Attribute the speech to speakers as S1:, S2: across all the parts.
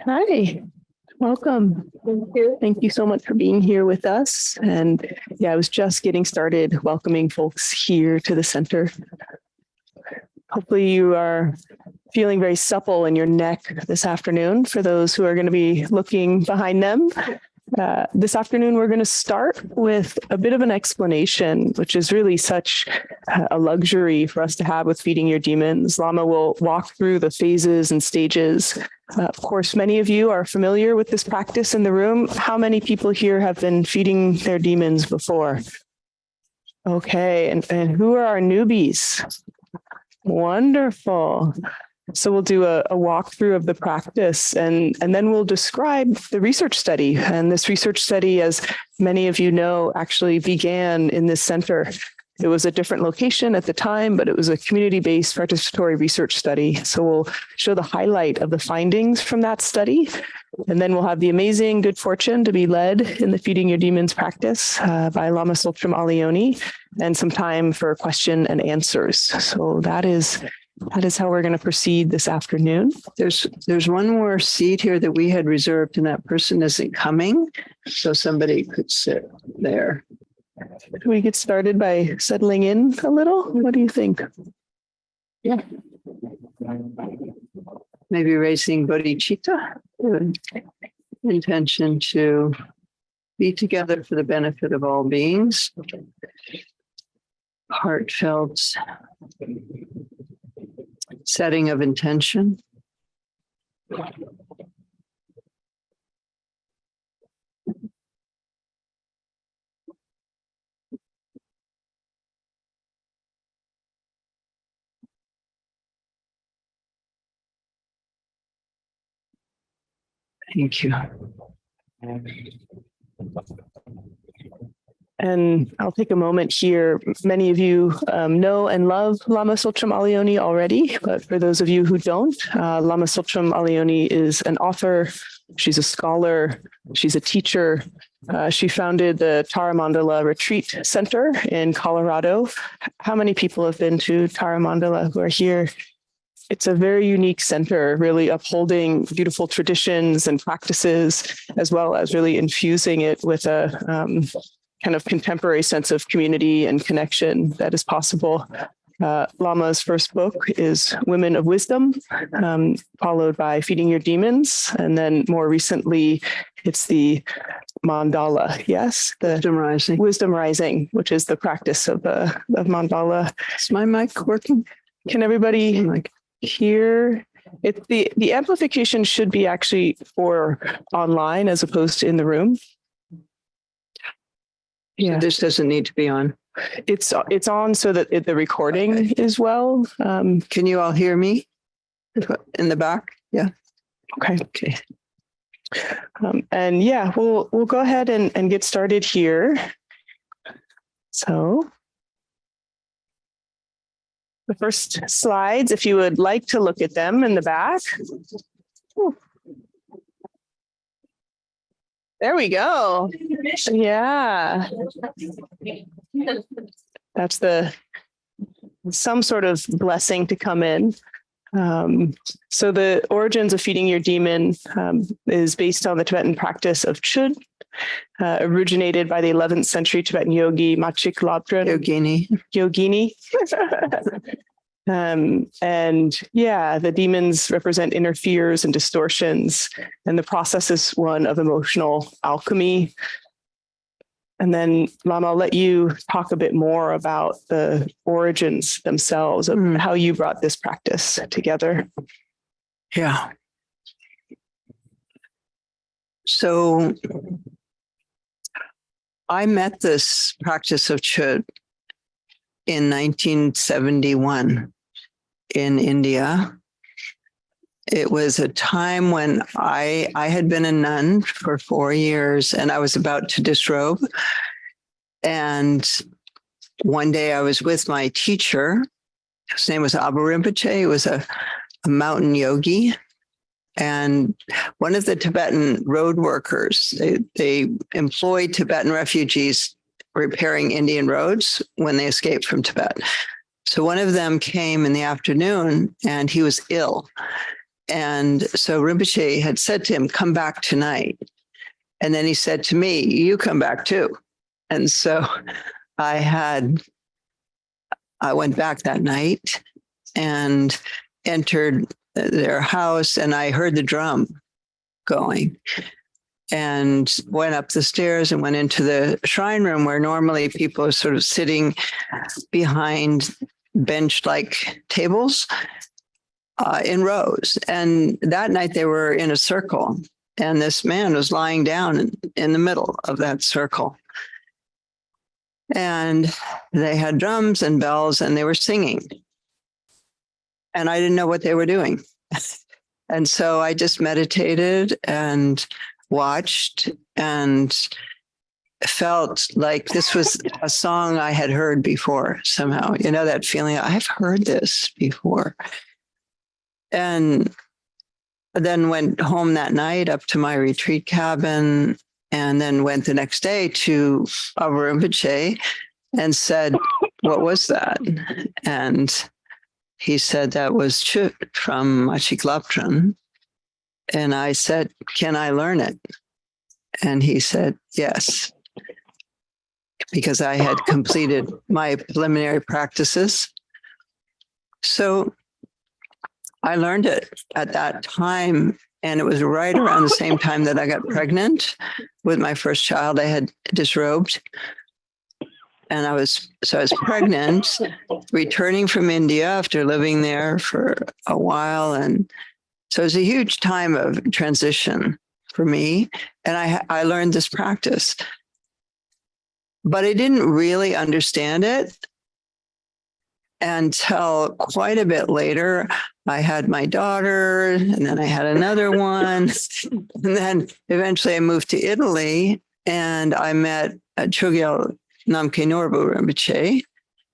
S1: Hi, welcome. Thank you. Thank you so much for being here with us. And yeah, I was just getting started welcoming folks here to the center. Hopefully you are feeling very supple in your neck this afternoon for those who are going to be looking behind them. This afternoon, we're going to start with a bit of an explanation, which is really such a luxury for us to have with Feeding Your Demons. Lama will walk through the phases and stages. Of course, many of you are familiar with this practice in the room. How many people here have been feeding their demons before? Okay, and who are our newbies? Wonderful. So we'll do a walkthrough of the practice and then we'll describe the research study. And this research study, as many of you know, actually began in this center. It was a different location at the time, but it was a community-based participatory research study. So we'll show the highlight of the findings from that study. And then we'll have the amazing good fortune to be led in the Feeding Your Demons practice by Lama Tsultrim Allione, and some time for question and answers. So that is how we're going to proceed this afternoon.
S2: There's one more seat here that we had reserved, and that person isn't coming, so somebody could sit there.
S1: Can we get started by settling in a little? What do you think?
S2: Yeah. Maybe raising bodhicitta, intention to be together for the benefit of all beings. Heartfelt setting of intention. Thank you.
S1: And I'll take a moment here. Many of you know and love Lama Tsultrim Allione already, but for those of you who don't, Lama Tsultrim Allione is an author. She's a scholar. She's a teacher. She founded the Tara Mandala Retreat Center in Colorado. How many people have been to Tara Mandala who are here? It's a very unique center, really upholding beautiful traditions and practices, as well as really infusing it with a kind of contemporary sense of community and connection that is possible. Lama's first book is Women of Wisdom, followed by Feeding Your Demons. And then more recently, it's the Mandala, yes? The
S2: Wisdom Rising.
S1: Wisdom Rising, which is the practice of Mandala.
S2: Is my mic working?
S1: Can everybody hear? The amplification should be actually for online as opposed to in the room.
S2: Yeah. So this doesn't need to be on.
S1: It's on so that the recording is well.
S2: Can you all hear me in the back? Yeah.
S1: Okay. And yeah, we'll go ahead and get started here. So the first slides, if you would like to look at them in the back. Ooh. There we go. Yeah. That's some sort of blessing to come in. So the origins of Feeding Your Demon is based on the Tibetan practice of Chod, originated by the 11th century Tibetan yogi Machig Labdron. Yogini. And yeah, the demons represent inner fears and distortions, and the process is one of emotional alchemy. And then, Lama, I'll let you talk a bit more about the origins themselves of how you brought this practice together.
S2: Yeah. So I met this practice of Chod in 1971 in India. It was a time when I had been a nun for 4 years and I was about to disrobe. And one day I was with my teacher. His name was Abu Rinpoche. He was a mountain yogi. And one of the Tibetan road workers, they employed Tibetan refugees repairing Indian roads when they escaped from Tibet. So one of them came in the afternoon and he was ill. And so Rinpoche had said to him, come back tonight. And then he said to me, you come back too. And so I went back that night and entered their house, and I heard the drum going and went up the stairs and went into the shrine room where normally people are sort of sitting behind bench-like tables in rows. And that night they were in a circle, and this man was lying down in the middle of that circle. And they had drums and bells, and they were singing. And I didn't know what they were doing. And so I just meditated and watched and felt like this was a song I had heard before somehow. You know, that feeling, I've heard this before. And then went home that night up to my retreat cabin, and then went the next day to Abba Rinpoche and said, what was that? And he said, that was Chod from Machig Labdron. And I said, can I learn it? And he said, yes, because I had completed my preliminary practices. So I learned it at that time. And it was right around the same time that I got pregnant with my first child. I had disrobed. And I was pregnant, returning from India after living there for a while. And so it was a huge time of transition for me. And I learned this practice, but I didn't really understand it until quite a bit later. I had my daughter, and then I had another one. And then eventually I moved to Italy, and I met Chogyal Namkhe Norbu Rinpoche.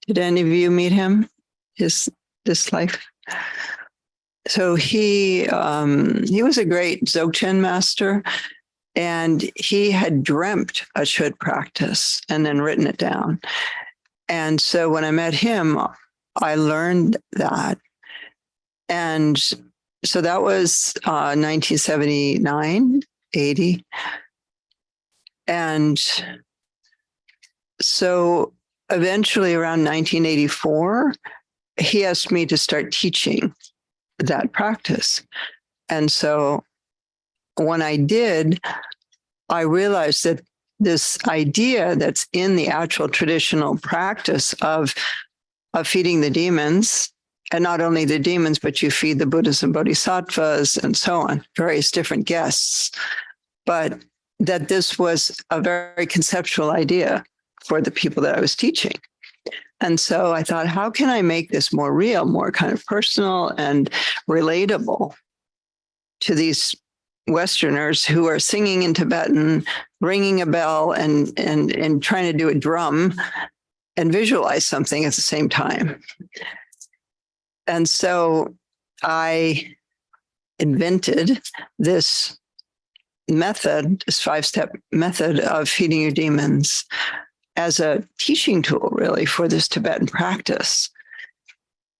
S2: Did any of you meet him? This life? So he was a great Dzogchen master, and he had dreamt a Chod practice and then written it down. And so when I met him, I learned that. And so that was 1979, 80. And so eventually around 1984, he asked me to start teaching that practice. And so when I did, I realized that this idea that's in the actual traditional practice of feeding the demons, and not only the demons, but you feed the Buddhas and Bodhisattvas and so on, various different guests, but that this was a very conceptual idea for the people that I was teaching. And so I thought, how can I make this more real, more kind of personal and relatable to these Westerners who are singing in Tibetan, ringing a bell and trying to do a drum and visualize something at the same time. And so I invented this method, this 5-step method of feeding your demons as a teaching tool, really, for this Tibetan practice.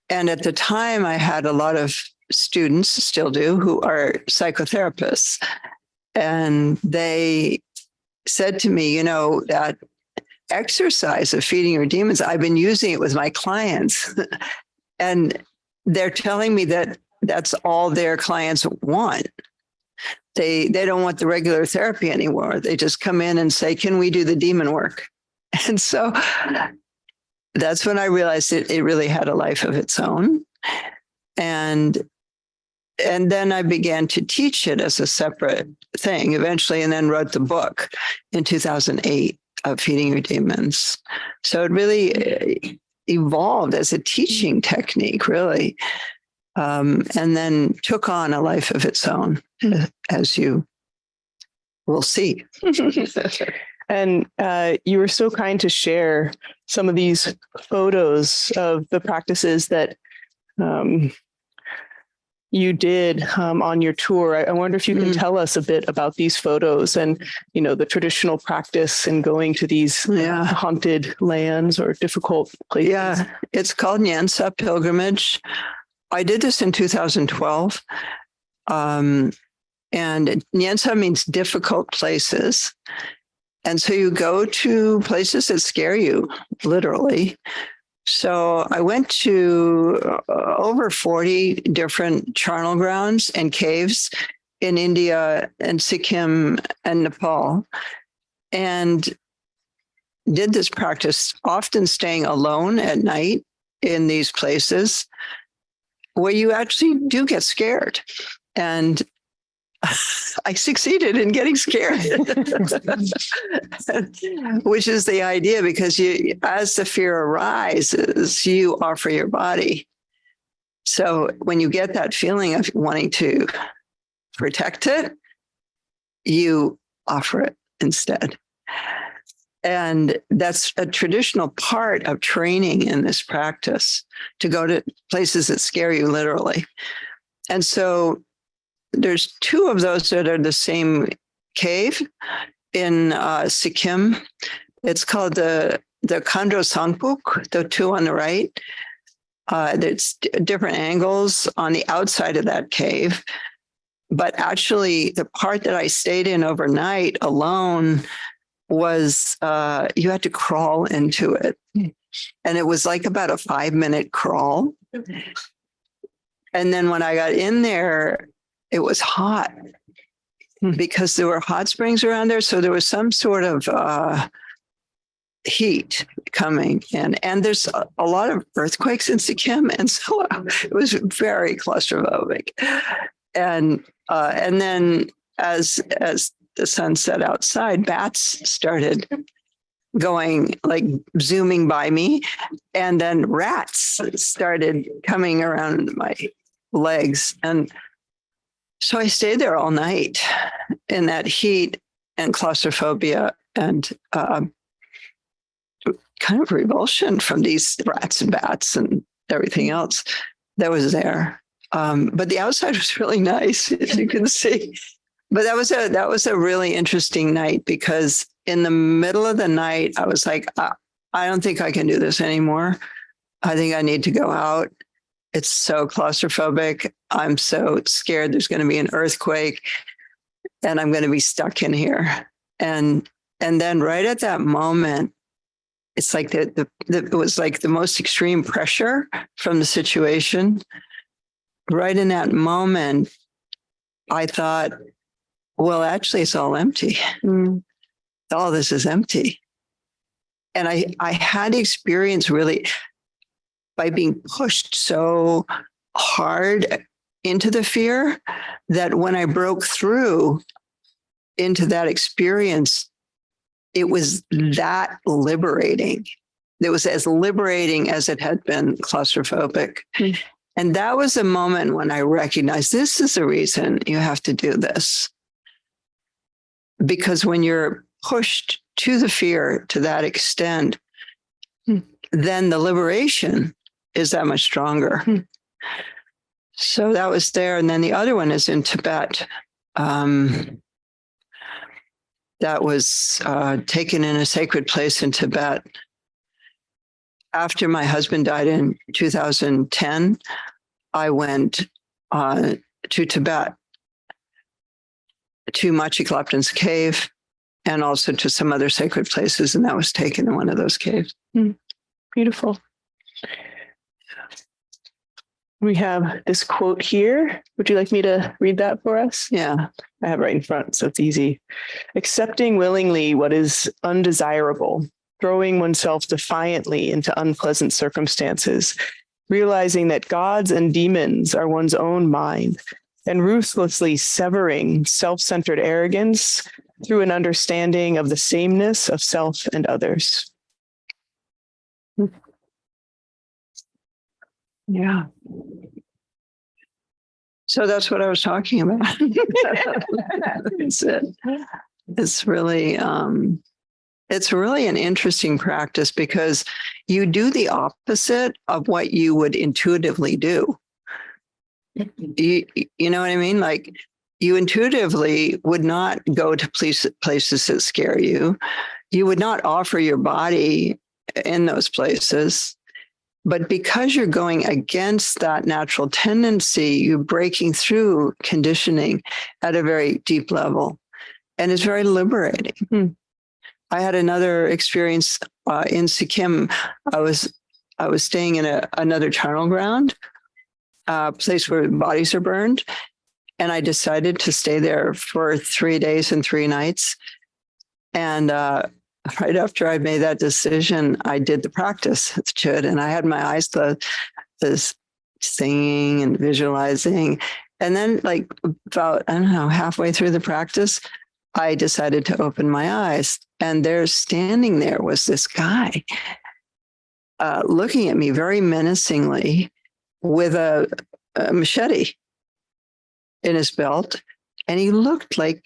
S2: And at the time, I had a lot of students, still do, who are psychotherapists. And they said to me, you know, that exercise of feeding your demons, I've been using it with my clients. And they're telling me that that's all their clients want. They don't want the regular therapy anymore. They just come in and say, can we do the demon work? And so that's when I realized it really had a life of its own. And then I began to teach it as a separate thing eventually, and then wrote the book in 2008 of Feeding Your Demons. So it really evolved as a teaching technique, really, and then took on a life of its own, as you will see.
S1: And you were so kind to share some of these photos of the practices that you did on your tour. I wonder if you can tell us a bit about these photos and, you know, the traditional practice in going to these haunted lands or difficult places.
S2: Yeah, it's called Nyansa Pilgrimage. I did this in 2012. And Nyensa means difficult places. And so you go to places that scare you, literally. So I went to over 40 different charnel grounds and caves in India and Sikkim and Nepal, and did this practice, often staying alone at night in these places where you actually do get scared. And I succeeded in getting scared, which is the idea, because as the fear arises, you offer your body. So when you get that feeling of wanting to protect it, you offer it instead. And that's a traditional part of training in this practice, to go to places that scare you, literally. And so there's two of those that are the same cave in Sikkim. It's called the Khandro Sangpuk, the two on the right. There's different angles on the outside of that cave. But actually, the part that I stayed in overnight alone was you had to crawl into it. And it was like about a 5-minute crawl. And then when I got in there, it was hot because there were hot springs around there. So there was some sort of heat coming in. And there's a lot of earthquakes in Sikkim. And so it was very claustrophobic. And then as the sun set outside, bats started going, like zooming by me. And then rats started coming around my legs. And so I stayed there all night in that heat and claustrophobia and kind of revulsion from these rats and bats and everything else that was there. But the outside was really nice, as you can see. But that was a really interesting night, because in the middle of the night, I was like, I don't think I can do this anymore. I think I need to go out. It's so claustrophobic. I'm so scared there's going to be an earthquake and I'm going to be stuck in here. And then right at that moment, it's like it was like the most extreme pressure from the situation. Right in that moment, I thought, well, actually, it's all empty. All this is empty. And I had experience really by being pushed so hard into the fear that when I broke through into that experience, it was that liberating. It was as liberating as it had been claustrophobic. And that was a moment when I recognized this is the reason you have to do this. Because when you're pushed to the fear to that extent, then the liberation is that much stronger. So that was there. And then the other one is in Tibet. That was taken in a sacred place in Tibet. After my husband died in 2010, I went to Tibet, to Machig Labdron's cave, and also to some other sacred places. And that was taken in one of those caves.
S1: Beautiful. We have this quote here. Would you like me to read that for us?
S2: Yeah.
S1: I have it right in front, so it's easy. Accepting willingly what is undesirable, throwing oneself defiantly into unpleasant circumstances, realizing that gods and demons are one's own mind, and ruthlessly severing self-centered arrogance through an understanding of the sameness of self and others.
S2: Yeah. So that's what I was talking about. That's it. It's really an interesting practice, because you do the opposite of what you would intuitively do. You know what I mean? Like, you intuitively would not go to places that scare you. You would not offer your body in those places. But because you're going against that natural tendency, you're breaking through conditioning at a very deep level. And it's very liberating.
S1: Hmm.
S2: I had another experience in Sikkim. I was staying in another charnel ground, a place where bodies are burned. And I decided to stay there for 3 days and 3 nights. And right after I made that decision, I did the practice, Chod, and I had my eyes closed, just singing and visualizing. And then, like, about, I don't know, halfway through the practice, I decided to open my eyes. And there, standing there, was this guy looking at me very menacingly with a machete in his belt. And he looked like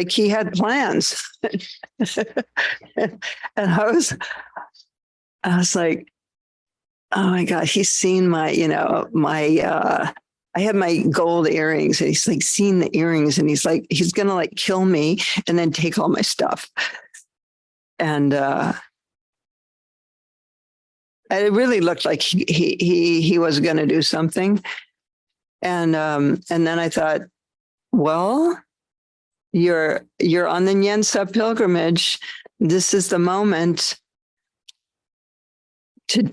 S2: he had plans. And I was like, oh my God, he's seen my, I had my gold earrings, and he's like seen the earrings, and he's like, he's going to like kill me and then take all my stuff. And it really looked like he was going to do something. And then I thought, well, you're on the Nyensa pilgrimage. This is the moment to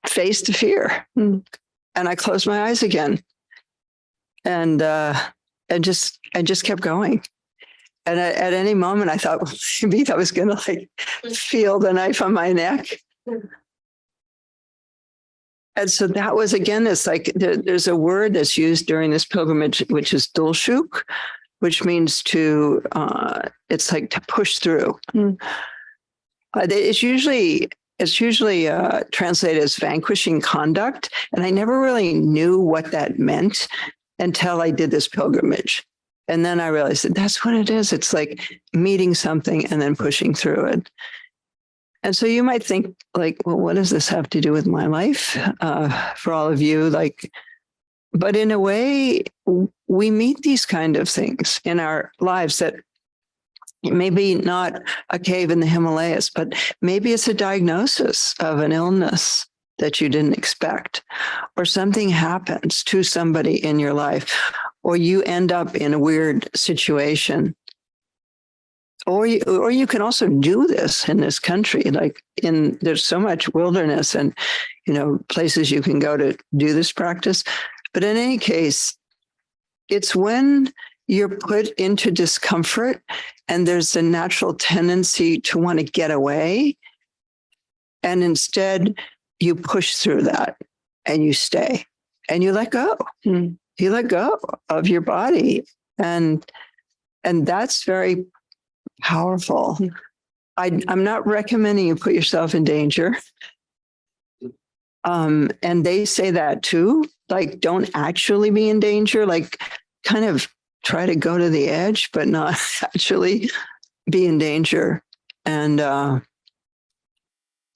S2: face the fear. And I closed my eyes again, and just kept going. And at any moment, I thought, well, maybe I was going to like feel the knife on my neck. And so that was, again, this like, there's a word that's used during this pilgrimage, which is dulshuk, which means to, it's like to push through. It's usually translated as vanquishing conduct. And I never really knew what that meant until I did this pilgrimage. And then I realized that that's what it is. It's like meeting something and then pushing through it. And so you might think, like, well, what does this have to do with my life? For all of you, like, but in a way, we meet these kind of things in our lives that maybe not a cave in the Himalayas, but maybe it's a diagnosis of an illness that you didn't expect, or something happens to somebody in your life, or you end up in a weird situation. Or you can also do this in this country. Like, there's so much wilderness and, places you can go to do this practice. But in any case, it's when you're put into discomfort and there's a natural tendency to want to get away. And instead, you push through that and you stay and you let go. You let go of your body. And that's very powerful. I'm not recommending you put yourself in danger. And they say that too, like, don't actually be in danger, like kind of try to go to the edge, but not actually be in danger. And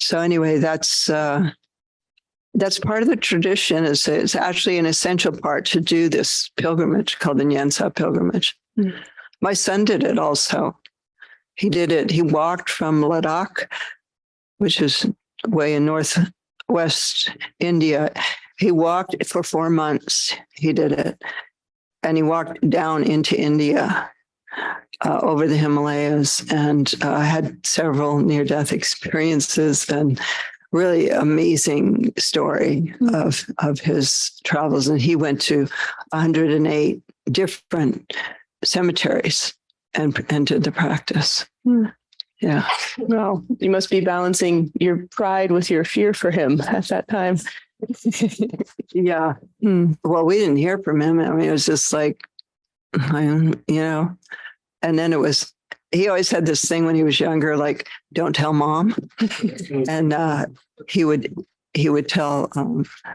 S2: so anyway, that's part of the tradition. It's actually an essential part to do this pilgrimage called the Nyensa pilgrimage. My son did it also. He did it. He walked from Ladakh, which is way in northwest India. He walked for 4 months. He did it. And he walked down into India, over the Himalayas, and had several near-death experiences, and really amazing story of his travels. And he went to 108 different cemeteries and did the practice. Yeah.
S1: Well, you must be balancing your pride with your fear for him at that time.
S2: Yeah. Well, we didn't hear from him. I mean, it was just like, and then it was, he always had this thing when he was younger, like, don't tell mom. And he would tell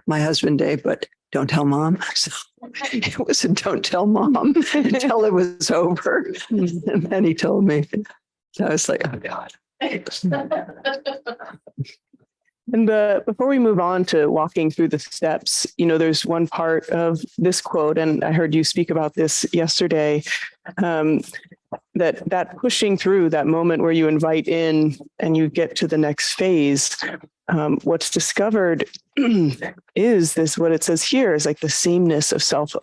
S2: my husband, Dave, but don't tell mom. So it was a don't tell mom until it was over. And then he told me. So I was like, oh God.
S1: And before we move on to walking through the steps, there's one part of this quote, and I heard you speak about this yesterday, that pushing through, that moment where you invite in and you get to the next phase, what's discovered is this, what it says here is like the sameness of self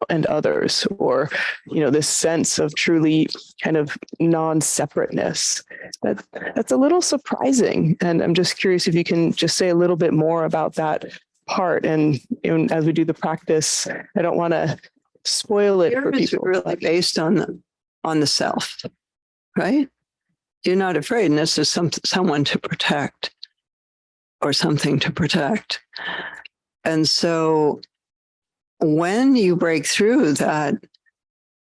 S1: and others, or, this sense of truly kind of non-separateness. That's a little surprising. And I'm just curious if you can just say a little bit more about that part. And as we do the practice, I don't want to spoil it for
S2: It's
S1: people.
S2: really based on the self, right? You're not afraid unless there's someone to protect or something to protect. And so when you break through that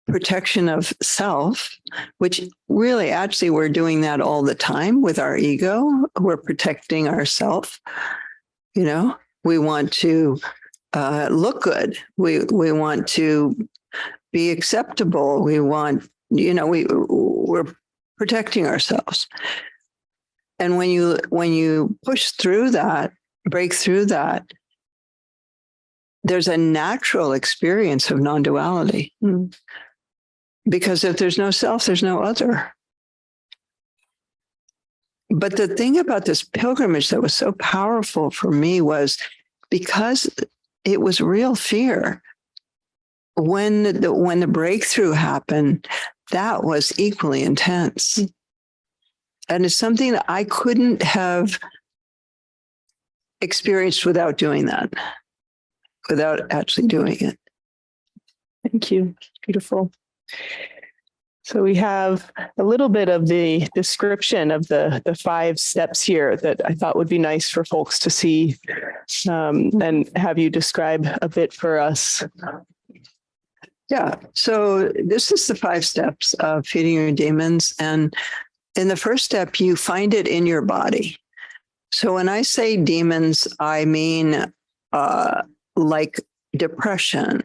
S2: protection of self, which really actually we're doing that all the time with our ego, we're protecting ourself. We want to look good. We want to be acceptable. We want, we're protecting ourselves. And when you push through that, break through that, there's a natural experience of non-duality. Because if there's no self, there's no other. But the thing about this pilgrimage that was so powerful for me was because it was real fear. When the breakthrough happened, that was equally intense. And it's something that I couldn't have experienced without doing that, without actually doing it.
S1: Thank you. Beautiful. So we have a little bit of the description of the 5 steps here that I thought would be nice for folks to see, and have you describe a bit for us.
S2: Yeah. So this is the 5 steps of feeding your demons. And in the first step, you find it in your body. So when I say demons, I mean like depression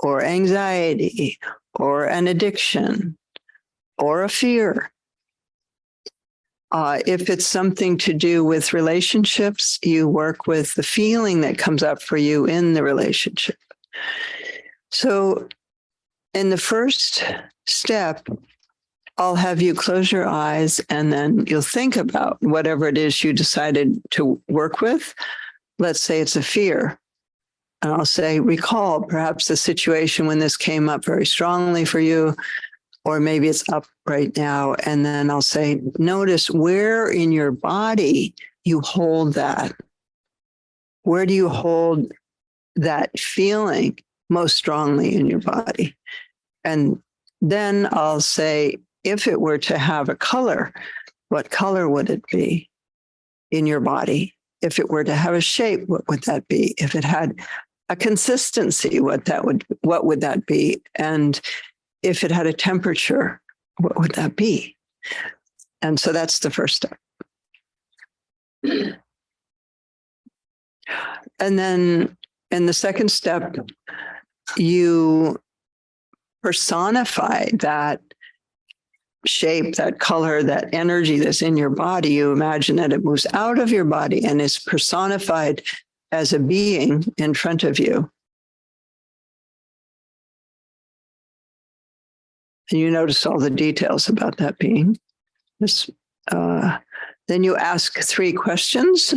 S2: or anxiety or an addiction or a fear. If it's something to do with relationships, you work with the feeling that comes up for you in the relationship. So in the first step, I'll have you close your eyes and then you'll think about whatever it is you decided to work with. Let's say it's a fear. And I'll say, recall perhaps the situation when this came up very strongly for you, or maybe it's up right now. And then I'll say, notice where in your body you hold that. Where do you hold that feeling most strongly in your body? And then I'll say, if it were to have a color, what color would it be in your body? If it were to have a shape, what would that be? If it had a consistency, what would that be? And if it had a temperature, what would that be? And so that's the first step. And then in the second step, you personify that shape, that color, that energy that's in your body. You imagine that it moves out of your body and is personified as a being in front of you. And you notice all the details about that being. Then you ask 3 questions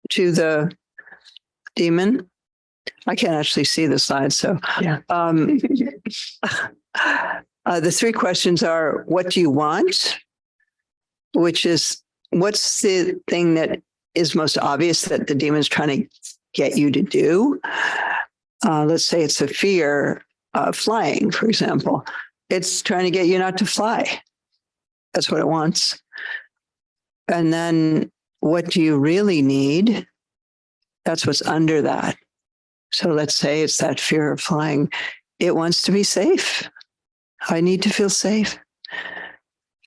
S2: to the demon. I can't actually see the slide, so
S1: Yeah.
S2: The 3 questions are, what do you want? Which is, what's the thing that is most obvious that the demon's trying to get you to do? Let's say it's a fear of flying, for example. It's trying to get you not to fly. That's what it wants. And then what do you really need? That's what's under that. So let's say it's that fear of flying. It wants to be safe. I need to feel safe.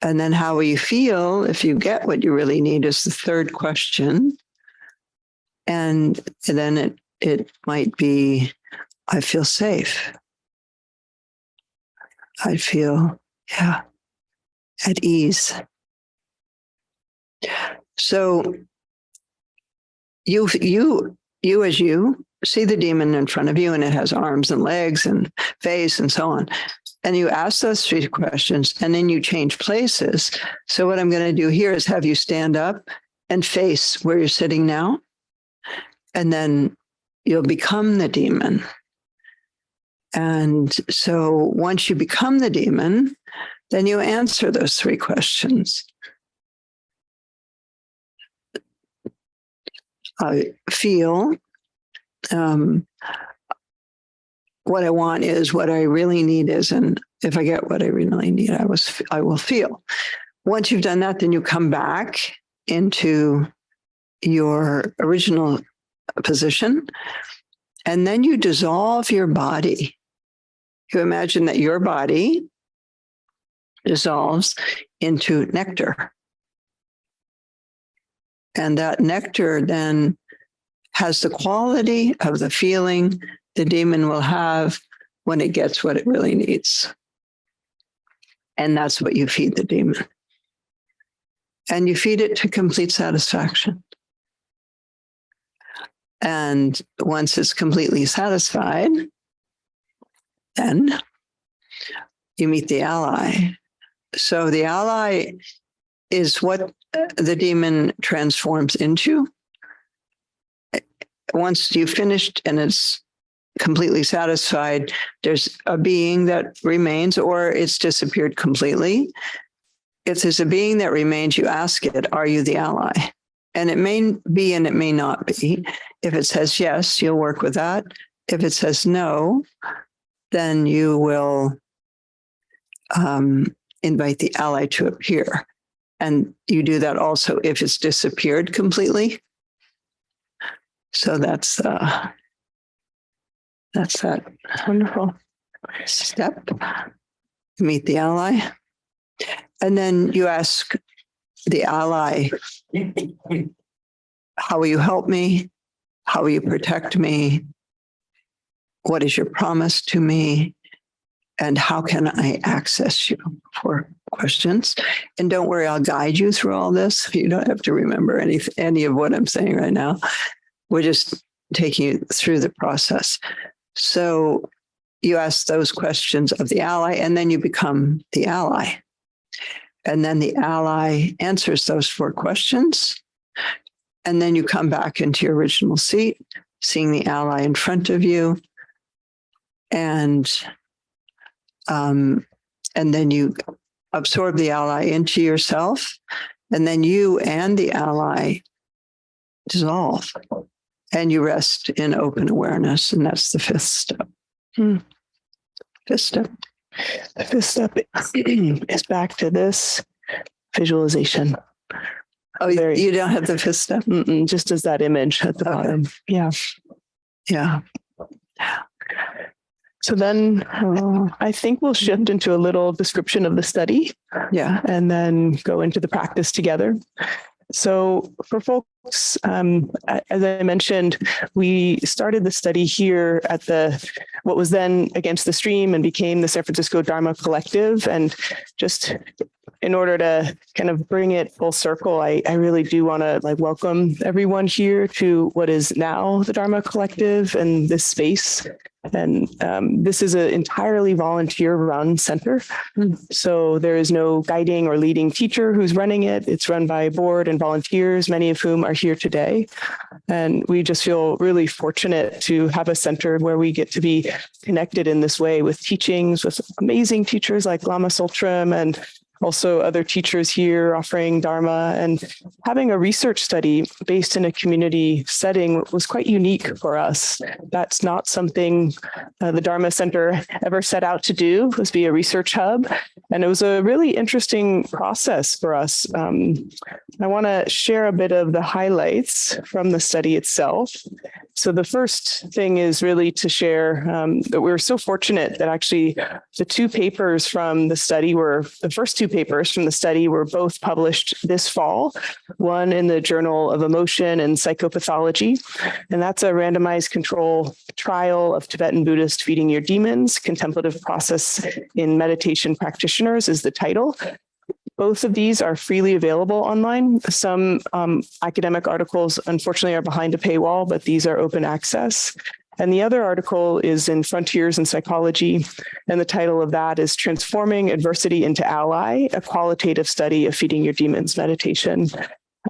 S2: And then how will you feel if you get what you really need is the 3rd question. And then it might be, I feel safe. I feel, at ease. So you as you see the demon in front of you, and it has arms and legs and face and so on. And you ask those 3 questions, and then you change places. So what I'm going to do here is have you stand up and face where you're sitting now. And then you'll become the demon. And so once you become the demon, then you answer those three questions. I feel what I want is, what I really need is, and if I get what I really need, I will feel. Once you've done that, then you come back into your original position, and then you dissolve your body. You imagine that your body dissolves into nectar. And that nectar then has the quality of the feeling the demon will have when it gets what it really needs. And that's what you feed the demon. And you feed it to complete satisfaction. And once it's completely satisfied, then you meet the ally. So the ally is what the demon transforms into. Once you've finished and it's completely satisfied, there's a being that remains, or it's disappeared completely. If there's a being that remains, you ask it, are you the ally? And it may be and it may not be. If it says yes, you'll work with that. If it says no, then you will invite the ally to appear. And you do that also if it's disappeared completely. So that's that.
S1: Wonderful.
S2: Step. Meet the ally. And then you ask the ally, how will you help me? How will you protect me? What is your promise to me? And how can I access you? For questions. And don't worry, I'll guide you through all this. You don't have to remember any of what I'm saying right now. We're just taking you through the process. So you ask those questions of the ally, and then you become the ally. And then the ally answers those 4 questions. And then you come back into your original seat, seeing the ally in front of you. And then you absorb the ally into yourself. And then you and the ally dissolve. And you rest in open awareness. And that's the 5th step. 5th step.
S1: The 5th step is back to this visualization.
S2: Oh, you don't have the 5th step?
S1: Just as that image at the bottom. Yeah.
S2: Yeah.
S1: So then I think we'll shift into a little description of the study.
S2: Yeah.
S1: And then go into the practice together. So for folks, as I mentioned, we started the study here at what was then Against the Stream and became the San Francisco Dharma Collective. And just in order to kind of bring it full circle, I really do want to welcome everyone here to what is now the Dharma Collective and this space. And this is an entirely volunteer-run center. So there is no guiding or leading teacher who's running it. It's run by a board and volunteers, many of whom are here today. And we just feel really fortunate to have a center where we get to be connected in this way with teachings, with amazing teachers like Lama Tsultrim and also other teachers here offering Dharma, and having a research study based in a community setting was quite unique for us. That's not something the Dharma Center ever set out to do, was be a research hub. And it was a really interesting process for us. I want to share a bit of the highlights from the study itself. So the first thing is really to share that we were so fortunate that actually the 2 papers from the study the first 2 papers from the study were both published this fall, one in the Journal of Emotion and Psychopathology, and that's a randomized control trial of Tibetan Buddhist feeding your demons, contemplative process in meditation practitioners is the title. Both of these are freely available online. Some academic articles, unfortunately, are behind a paywall, but these are open access. And the other article is in Frontiers in Psychology, and the title of that is Transforming Adversity into Ally, a Qualitative Study of Feeding Your Demons Meditation.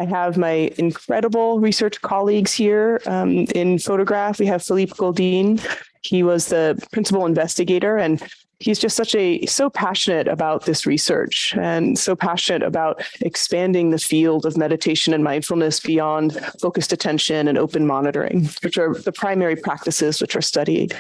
S1: I have my incredible research colleagues here. In photograph, we have Philippe Goldin. He was the principal investigator, and he's just so passionate about this research and so passionate about expanding the field of meditation and mindfulness beyond focused attention and open monitoring, which are the primary practices which are studied.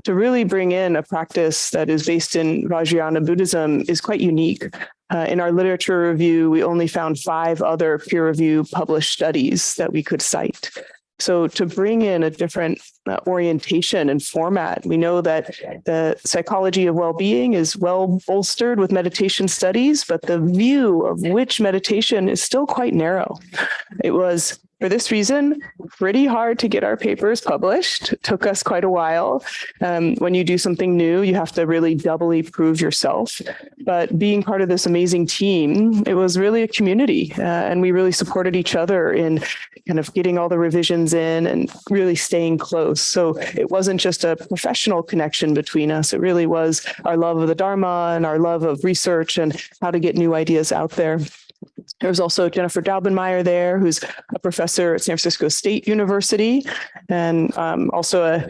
S1: To really bring in a practice that is based in Vajrayana Buddhism is quite unique. In our literature review, we only found 5 other peer-reviewed published studies that we could cite. So to bring in a different orientation and format, we know that the psychology of well-being is well bolstered with meditation studies, but the view of which meditation is still quite narrow. It was, for this reason, pretty hard to get our papers published. It took us quite a while. When you do something new, you have to really doubly prove yourself. But being part of this amazing team, it was really a community, and we really supported each other in kind of getting all the revisions in and really staying close. So it wasn't just a professional connection between us. It really was our love of the Dharma and our love of research and how to get new ideas out there. There was also Jennifer Daubenmeier there, who's a professor at San Francisco State University, and also a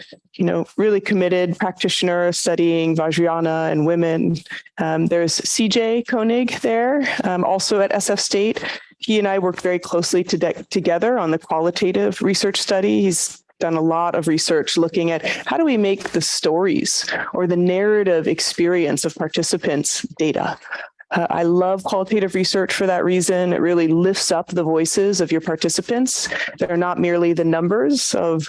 S1: really committed practitioner studying Vajrayana and women. There's CJ Koenig there, also at SF State. He and I worked very closely together on the qualitative research study. He's done a lot of research looking at how do we make the stories or the narrative experience of participants data. I love qualitative research for that reason. It really lifts up the voices of your participants. They're not merely the numbers of,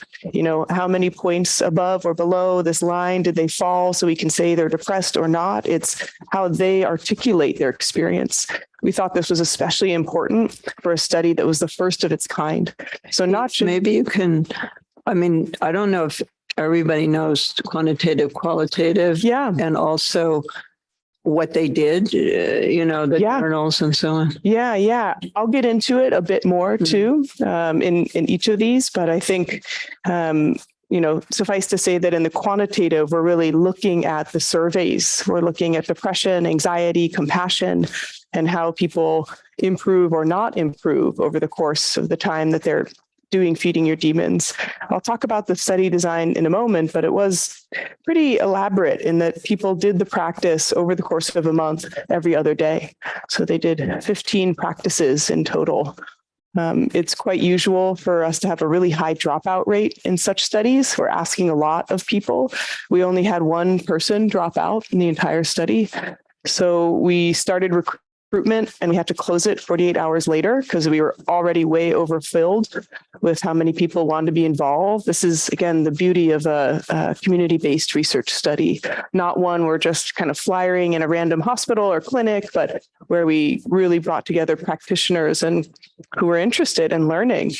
S1: how many points above or below this line did they fall so we can say they're depressed or not. It's how they articulate their experience. We thought this was especially important for a study that was the first of its kind. So not just...
S2: Maybe you can, I don't know if everybody knows quantitative, qualitative, and also what they did, the journals and so on.
S1: Yeah. I'll get into it a bit more too, in each of these, but I think, suffice to say that in the quantitative, we're really looking at the surveys. We're looking at depression, anxiety, compassion, and how people improve or not improve over the course of the time that they're doing Feeding Your Demons. I'll talk about the study design in a moment, but it was pretty elaborate in that people did the practice over the course of a month, every other day. So they did 15 practices in total. It's quite usual for us to have a really high dropout rate in such studies. We're asking a lot of people. We only had 1 person drop out in the entire study. So we started recruitment and we had to close it 48 hours later because we were already way overfilled with how many people wanted to be involved. This is, again, the beauty of a community-based research study, not one we're just kind of flyering in a random hospital or clinic, but where we really brought together practitioners and who were interested in learning.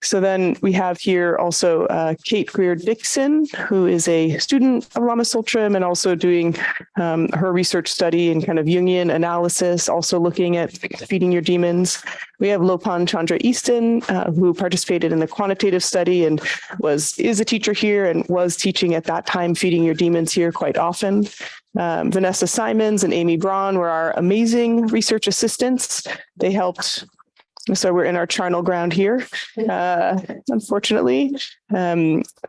S1: So then we have here also Kate Greer-Dixon, who is a student of Lama Tsultrim and also doing her research study in kind of Jungian analysis, also looking at Feeding Your Demons. We have Lopan Chandra Easton, who participated in the quantitative study and is a teacher here and was teaching at that time Feeding Your Demons here quite often. Vanessa Simons and Amy Braun were our amazing research assistants. They helped. So we're in our charnel ground here. Unfortunately,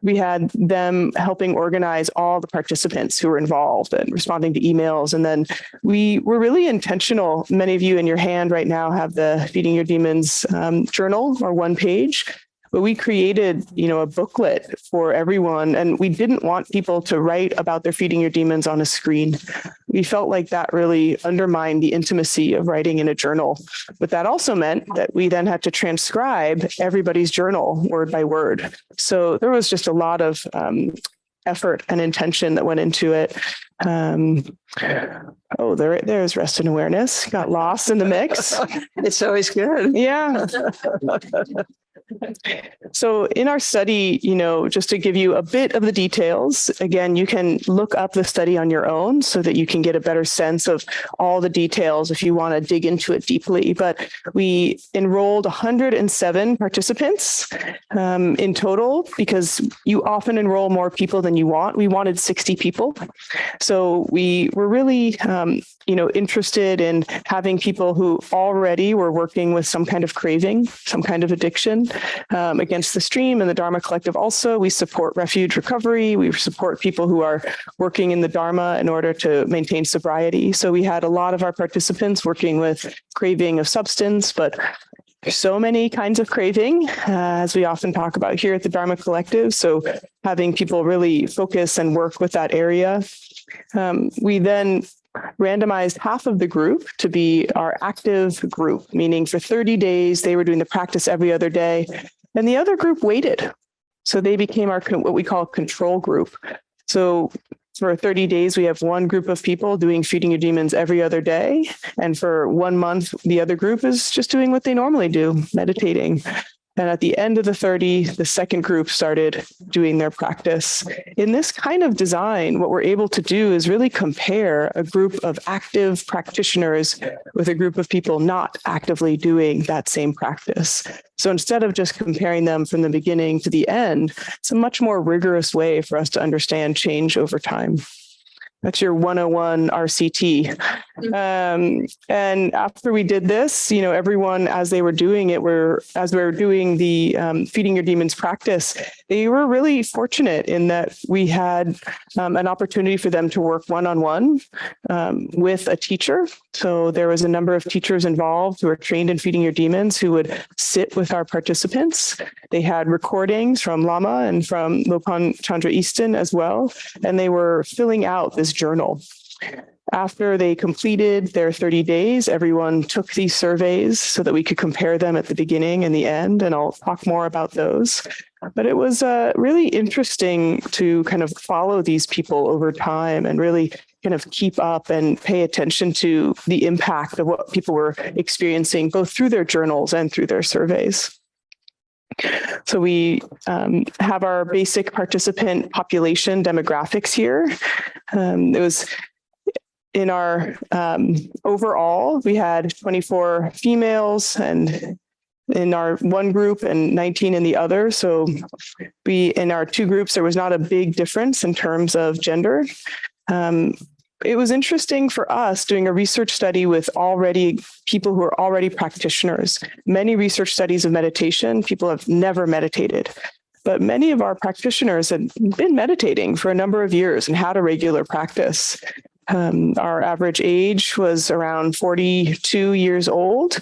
S1: we had them helping organize all the participants who were involved and responding to emails. And then we were really intentional. Many of you in your hand right now have the Feeding Your Demons journal or 1 page. But we created, a booklet for everyone, and we didn't want people to write about their Feeding Your Demons on a screen. We felt like that really undermined the intimacy of writing in a journal. But that also meant that we then had to transcribe everybody's journal word by word. So there was just a lot of effort and intention that went into it. There's rest and awareness. Got lost in the mix.
S2: It's always good.
S1: Yeah. So in our study, just to give you a bit of the details, again, you can look up the study on your own so that you can get a better sense of all the details if you want to dig into it deeply. But we enrolled 107 participants in total, because you often enroll more people than you want. We wanted 60 people. So we were really, interested in having people who already were working with some kind of craving, some kind of addiction. Against the Stream and the Dharma Collective also, we support refuge recovery. We support people who are working in the Dharma in order to maintain sobriety. So we had a lot of our participants working with craving of substance, but there's so many kinds of craving, as we often talk about here at the Dharma Collective. So having people really focus and work with that area. We then randomized half of the group to be our active group, meaning for 30 days, they were doing the practice every other day, and the other group waited. So they became our, what we call control group. So for 30 days, we have one group of people doing Feeding Your Demons every other day. And for 1 month, the other group is just doing what they normally do, meditating. And at the end of the 30, the second group started doing their practice. In this kind of design, what we're able to do is really compare a group of active practitioners with a group of people not actively doing that same practice. So instead of just comparing them from the beginning to the end, it's a much more rigorous way for us to understand change over time. That's your 101 RCT. And after we did this, everyone, as they were doing it, as we were doing the Feeding Your Demons practice, they were really fortunate in that we had an opportunity for them to work one-on-one with a teacher. So there was a number of teachers involved who are trained in Feeding Your Demons who would sit with our participants. They had recordings from Lama and from Lopan Chandra Easton as well, and they were filling out this journal. After they completed their 30 days, everyone took these surveys so that we could compare them at the beginning and the end, and I'll talk more about those. But it was really interesting to kind of follow these people over time and really kind of keep up and pay attention to the impact of what people were experiencing, both through their journals and through their surveys. So we have our basic participant population demographics here. It was in our overall, we had 24 females and in our one group and 19 in the other. So in our two groups, there was not a big difference in terms of gender. It was interesting for us doing a research study with people who are already practitioners. Many research studies of meditation, people have never meditated, but many of our practitioners had been meditating for a number of years and had a regular practice. Our average age was around 42 years old.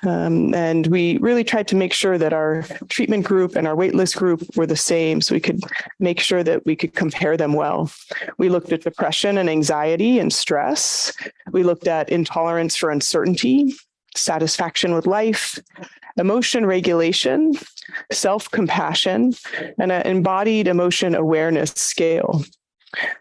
S1: And we really tried to make sure that our treatment group and our waitlist group were the same so we could make sure that we could compare them well. We looked at depression and anxiety and stress. We looked at intolerance for uncertainty, satisfaction with life, emotion regulation, self-compassion, and an embodied emotion awareness scale.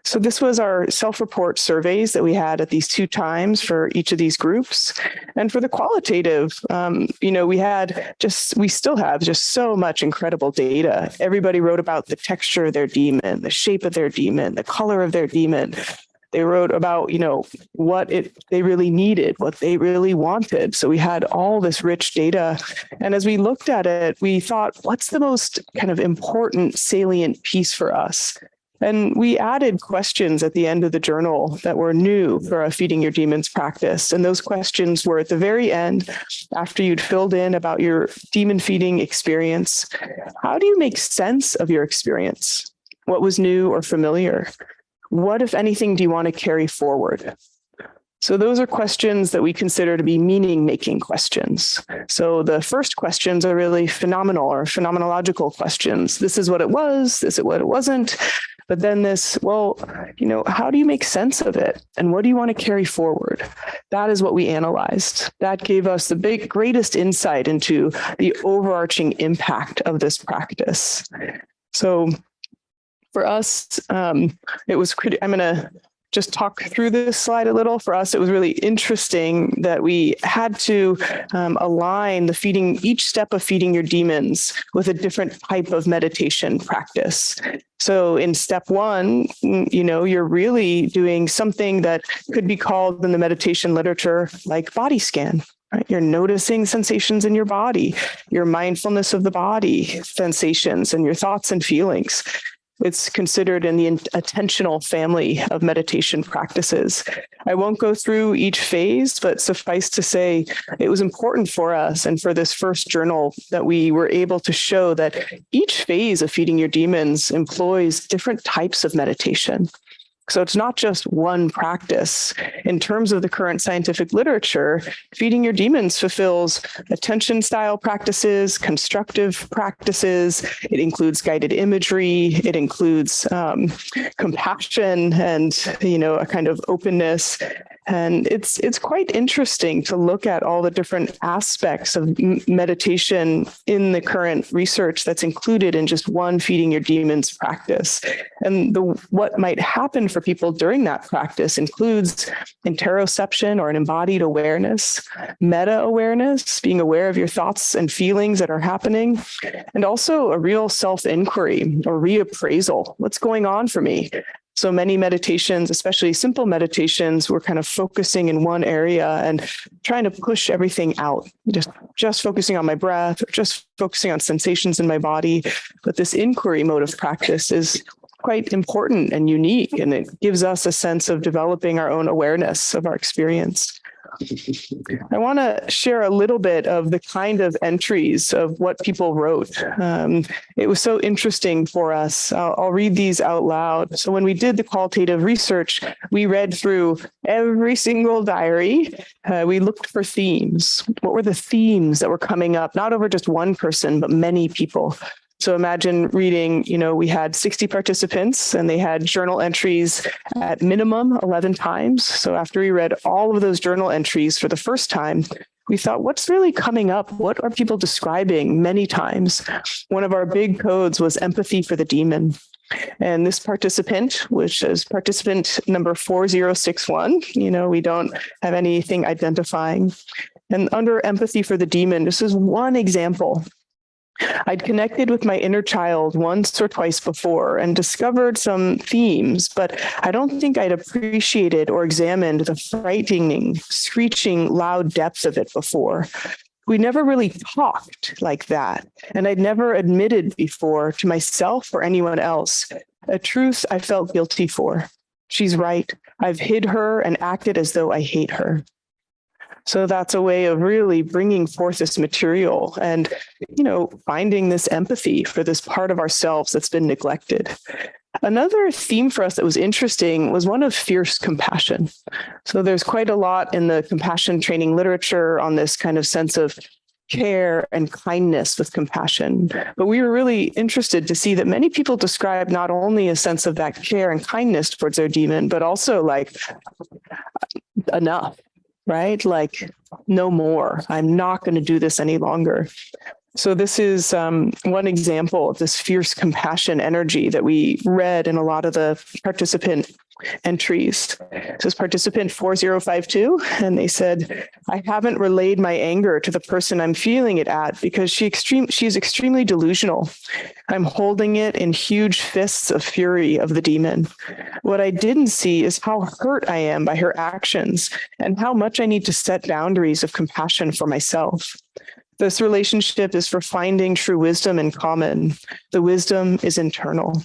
S1: So this was our self-report surveys that we had at these 2 times for each of these groups. And for the qualitative, we still have just so much incredible data. Everybody wrote about the texture of their demon, the shape of their demon, the color of their demon. They wrote about, what they really needed, what they really wanted. So we had all this rich data. And as we looked at it, we thought, what's the most kind of important, salient piece for us? And we added questions at the end of the journal that were new for a Feeding Your Demons practice. And those questions were at the very end, after you'd filled in about your demon feeding experience. How do you make sense of your experience? What was new or familiar? What, if anything, do you want to carry forward? So those are questions that we consider to be meaning-making questions. So the first questions are really phenomenal or phenomenological questions. This is what it was, this is what it wasn't. But then how do you make sense of it? And what do you want to carry forward? That is what we analyzed. That gave us the greatest insight into the overarching impact of this practice. So for us, it was I'm going to just talk through this slide a little. For us, it was really interesting that we had to align each step of feeding your demons with a different type of meditation practice. So in step one, you're really doing something that could be called in the meditation literature like body scan. Right? You're noticing sensations in your body, your mindfulness of the body, sensations, and your thoughts and feelings. It's considered in the attentional family of meditation practices. I won't go through each phase, but suffice to say, it was important for us and for this first journal that we were able to show that each phase of feeding your demons employs different types of meditation. So it's not just one practice. In terms of the current scientific literature, feeding your demons fulfills attention style practices, constructive practices. It includes guided imagery. It includes compassion and, a kind of openness. And it's quite interesting to look at all the different aspects of meditation in the current research that's included in just one feeding your demons practice. And what might happen for people during that practice includes interoception, or an embodied awareness, meta-awareness, being aware of your thoughts and feelings that are happening, and also a real self-inquiry or reappraisal. What's going on for me? So many meditations, especially simple meditations, we're kind of focusing in one area and trying to push everything out, just focusing on my breath, or just focusing on sensations in my body. But this inquiry mode of practice is quite important and unique, and it gives us a sense of developing our own awareness of our experience. I want to share a little bit of the kind of entries of what people wrote. It was so interesting for us. I'll read these out loud. So when we did the qualitative research, we read through every single diary. We looked for themes. What were the themes that were coming up, not over just one person, but many people? So imagine reading, we had 60 participants and they had journal entries at minimum 11 times. So after we read all of those journal entries for the first time, we thought, what's really coming up? What are people describing many times? One of our big codes was empathy for the demon. And this participant, which is participant number 4061, we don't have anything identifying. And under empathy for the demon, this is one example. I'd connected with my inner child once or twice before and discovered some themes, but I don't think I'd appreciated or examined the frightening, screeching, loud depth of it before. We never really talked like that, and I'd never admitted before to myself or anyone else a truth I felt guilty for. She's right. I've hid her and acted as though I hate her. So that's a way of really bringing forth this material and, finding this empathy for this part of ourselves that's been neglected. Another theme for us that was interesting was one of fierce compassion. So there's quite a lot in the compassion training literature on this kind of sense of care and kindness with compassion. But we were really interested to see that many people describe not only a sense of that care and kindness towards their demon, but also like enough. Right? Like, no more. I'm not going to do this any longer. So this is one example of this fierce compassion energy that we read in a lot of the participant entries. This is participant 4052, and they said, I haven't relayed my anger to the person I'm feeling it at because she's extremely delusional. I'm holding it in huge fists of fury of the demon. What I didn't see is how hurt I am by her actions and how much I need to set boundaries of compassion for myself. This relationship is for finding true wisdom in common. The wisdom is internal.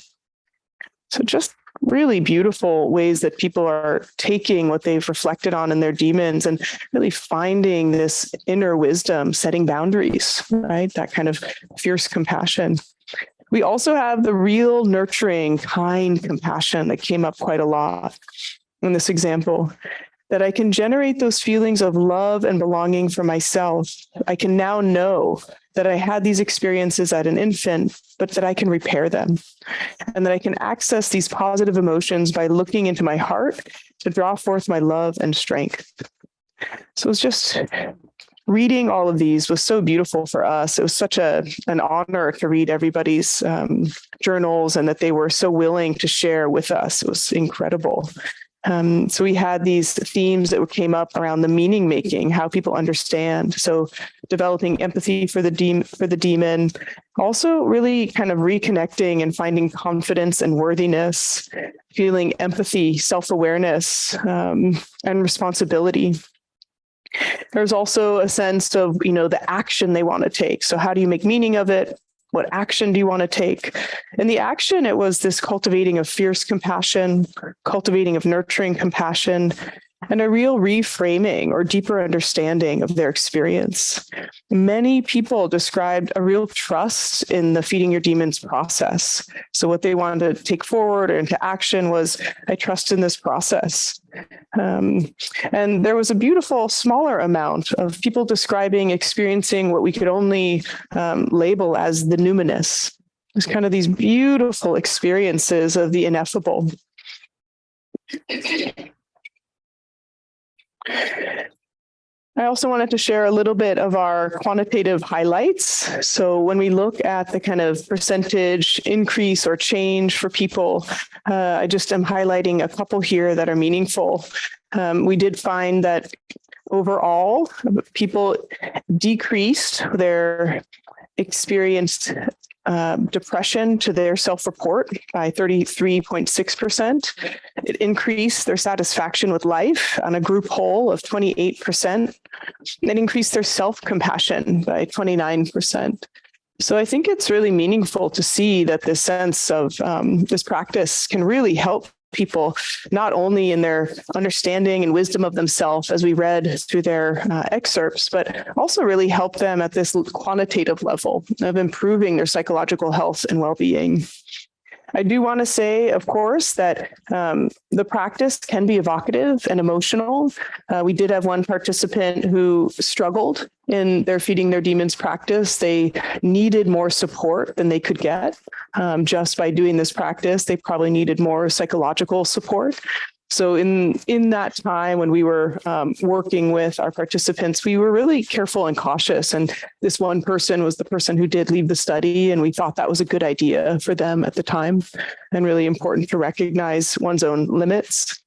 S1: So just really beautiful ways that people are taking what they've reflected on in their demons and really finding this inner wisdom, setting boundaries, right? That kind of fierce compassion. We also have the real nurturing, kind compassion that came up quite a lot in this example, that I can generate those feelings of love and belonging for myself. I can now know that I had these experiences at an infant, but that I can repair them, and that I can access these positive emotions by looking into my heart to draw forth my love and strength. So it's just reading all of these was so beautiful for us. It was such an honor to read everybody's journals and that they were so willing to share with us. It was incredible. So we had these themes that came up around the meaning making, how people understand. So developing empathy for the demon, also really kind of reconnecting and finding confidence and worthiness, feeling empathy, self-awareness, and responsibility. There's also a sense of, the action they want to take. So how do you make meaning of it? What action do you want to take? In the action, it was this cultivating of fierce compassion, cultivating of nurturing compassion, and a real reframing or deeper understanding of their experience. Many people described a real trust in the feeding your demons process. So what they wanted to take forward or into action was, I trust in this process. And there was a beautiful, smaller amount of people describing, experiencing what we could only label as the numinous. There's kind of these beautiful experiences of the ineffable. I also wanted to share a little bit of our quantitative highlights. So when we look at the kind of percentage increase or change for people, I just am highlighting a couple here that are meaningful. We did find that overall, people decreased their experienced depression to their self-report by 33.6%. It increased their satisfaction with life on a group whole of 28%. It increased their self-compassion by 29%. So I think it's really meaningful to see that this sense of this practice can really help people, not only in their understanding and wisdom of themselves, as we read through their excerpts, but also really help them at this quantitative level of improving their psychological health and well-being. I do want to say, of course, that the practice can be evocative and emotional. We did have one participant who struggled in their feeding their demons practice. They needed more support than they could get just by doing this practice. They probably needed more psychological support. So in that time when we were working with our participants, we were really careful and cautious. And this one person was the person who did leave the study. And we thought that was a good idea for them at the time, and really important to recognize one's own limits.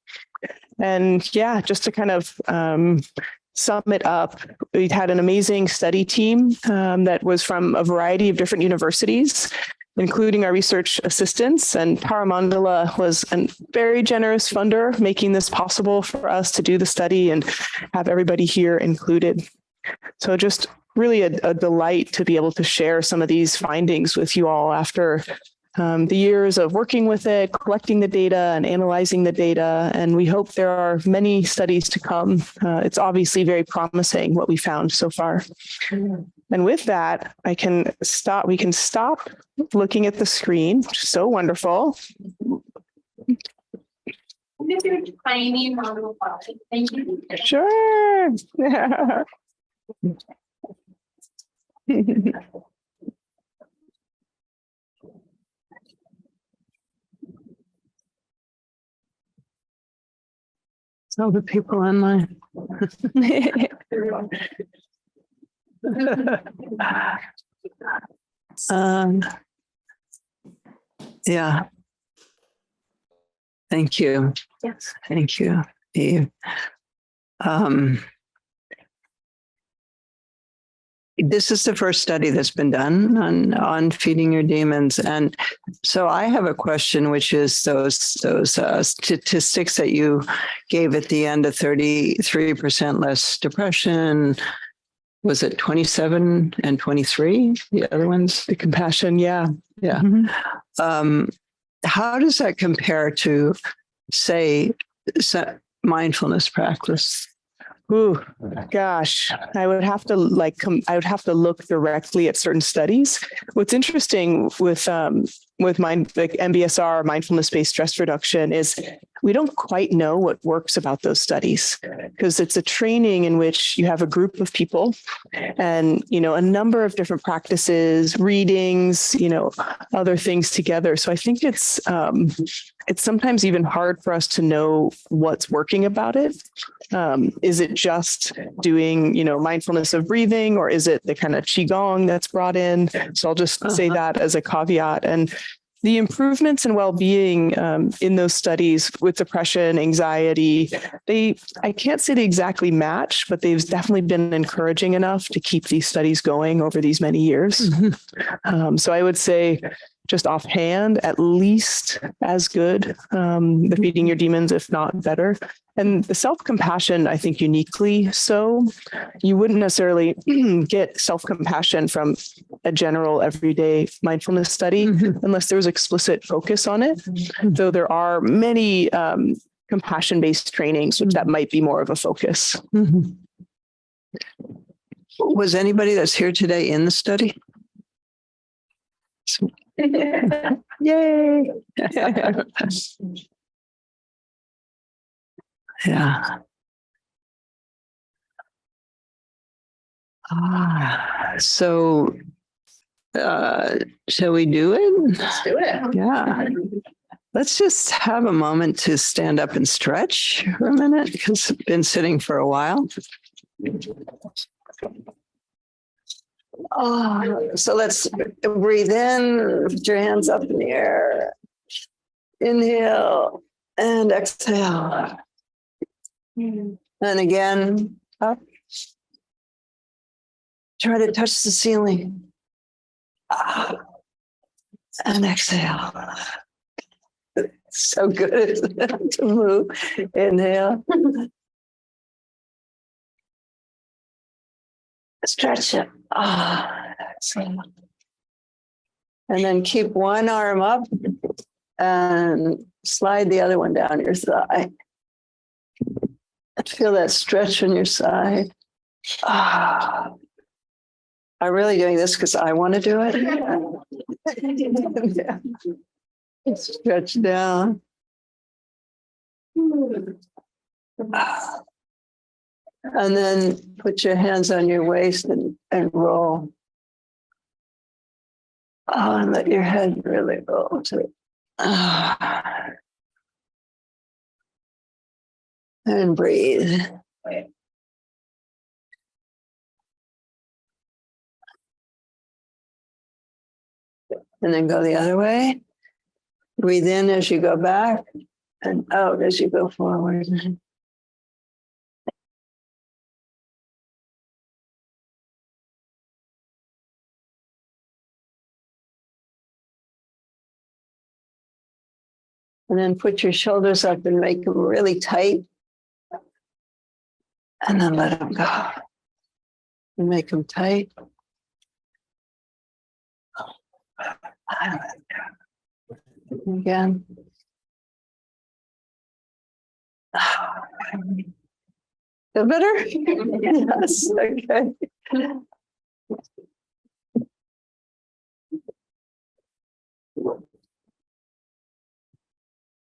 S1: And yeah, just to kind of sum it up, we had an amazing study team that was from a variety of different universities, including our research assistants. And Mandala was a very generous funder, making this possible for us to do the study and have everybody here included. So just really a delight to be able to share some of these findings with you all after the years of working with it, collecting the data and analyzing the data. And we hope there are many studies to come. It's obviously very promising what we found so far. And with that, we can stop looking at the screen, which is so wonderful. Sure. So the people online.
S2: Yeah. Thank you.
S1: Yes.
S2: Thank you, Eve. This is the first study that's been done on feeding your demons. And so I have a question, which is those statistics that you gave at the end of 33% less depression. Was it 27 and 23? The other ones?
S1: The compassion, yeah.
S2: Yeah.
S1: Mm-hmm.
S2: How does that compare to, say, mindfulness practice?
S1: Ooh, gosh, I would have to look directly at certain studies. What's interesting with MBSR, mindfulness-based stress reduction, is we don't quite know what works about those studies, because it's a training in which you have a group of people and, a number of different practices, readings, other things together. So I think it's sometimes even hard for us to know what's working about it. Is it just doing, mindfulness of breathing, or is it the kind of Qigong that's brought in? So I'll just say that as a caveat. And the improvements in well-being in those studies with depression, anxiety, I can't say they exactly match, but they've definitely been encouraging enough to keep these studies going over these many years. So I would say, just offhand, at least as good, the feeding your demons, if not better. And the self-compassion, I think uniquely so. You wouldn't necessarily get self-compassion from a general everyday mindfulness study unless there was explicit focus on it. Though there are many compassion-based trainings, which that might be more of a focus.
S2: Was anybody that's here today in the study?
S1: Yay!
S2: Yeah. So, shall we do it?
S1: Let's do it.
S2: Yeah. Let's just have a moment to stand up and stretch for a minute because I've been sitting for a while. So let's breathe in, put your hands up in the air. Inhale and exhale. And again, up. Try to touch the ceiling. And exhale. So good to move. Inhale. Stretch it. Exhale. And then keep one arm up and slide the other one down your thigh. Feel that stretch on your side. I'm really doing this because I want to do it. Yeah. Stretch down. And then put your hands on your waist and roll. And let your head really roll to and breathe. And then go the other way. Breathe in as you go back and out as you go forward. And then put your shoulders up and make them really tight. And then let them go. And make them tight. Again. Feel better? Yes, okay.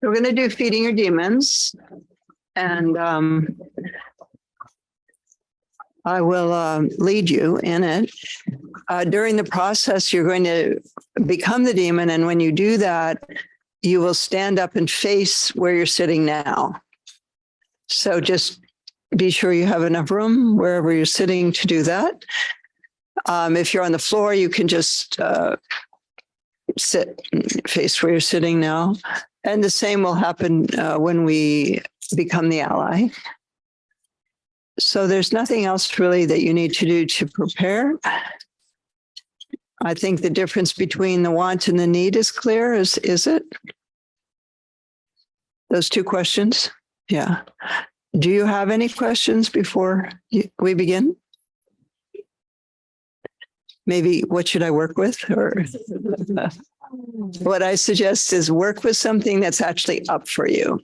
S2: We're going to do feeding your demons. And I will lead you in it. During the process, you're going to become the demon. And when you do that, you will stand up and face where you're sitting now. So just be sure you have enough room wherever you're sitting to do that. If you're on the floor, you can just sit and face where you're sitting now. And the same will happen when we become the ally. So there's nothing else really that you need to do to prepare. I think the difference between the want and the need is clear, is it? Those two questions? Yeah. Do you have any questions before we begin? Maybe what should I work with? Or what I suggest is work with something that's actually up for you,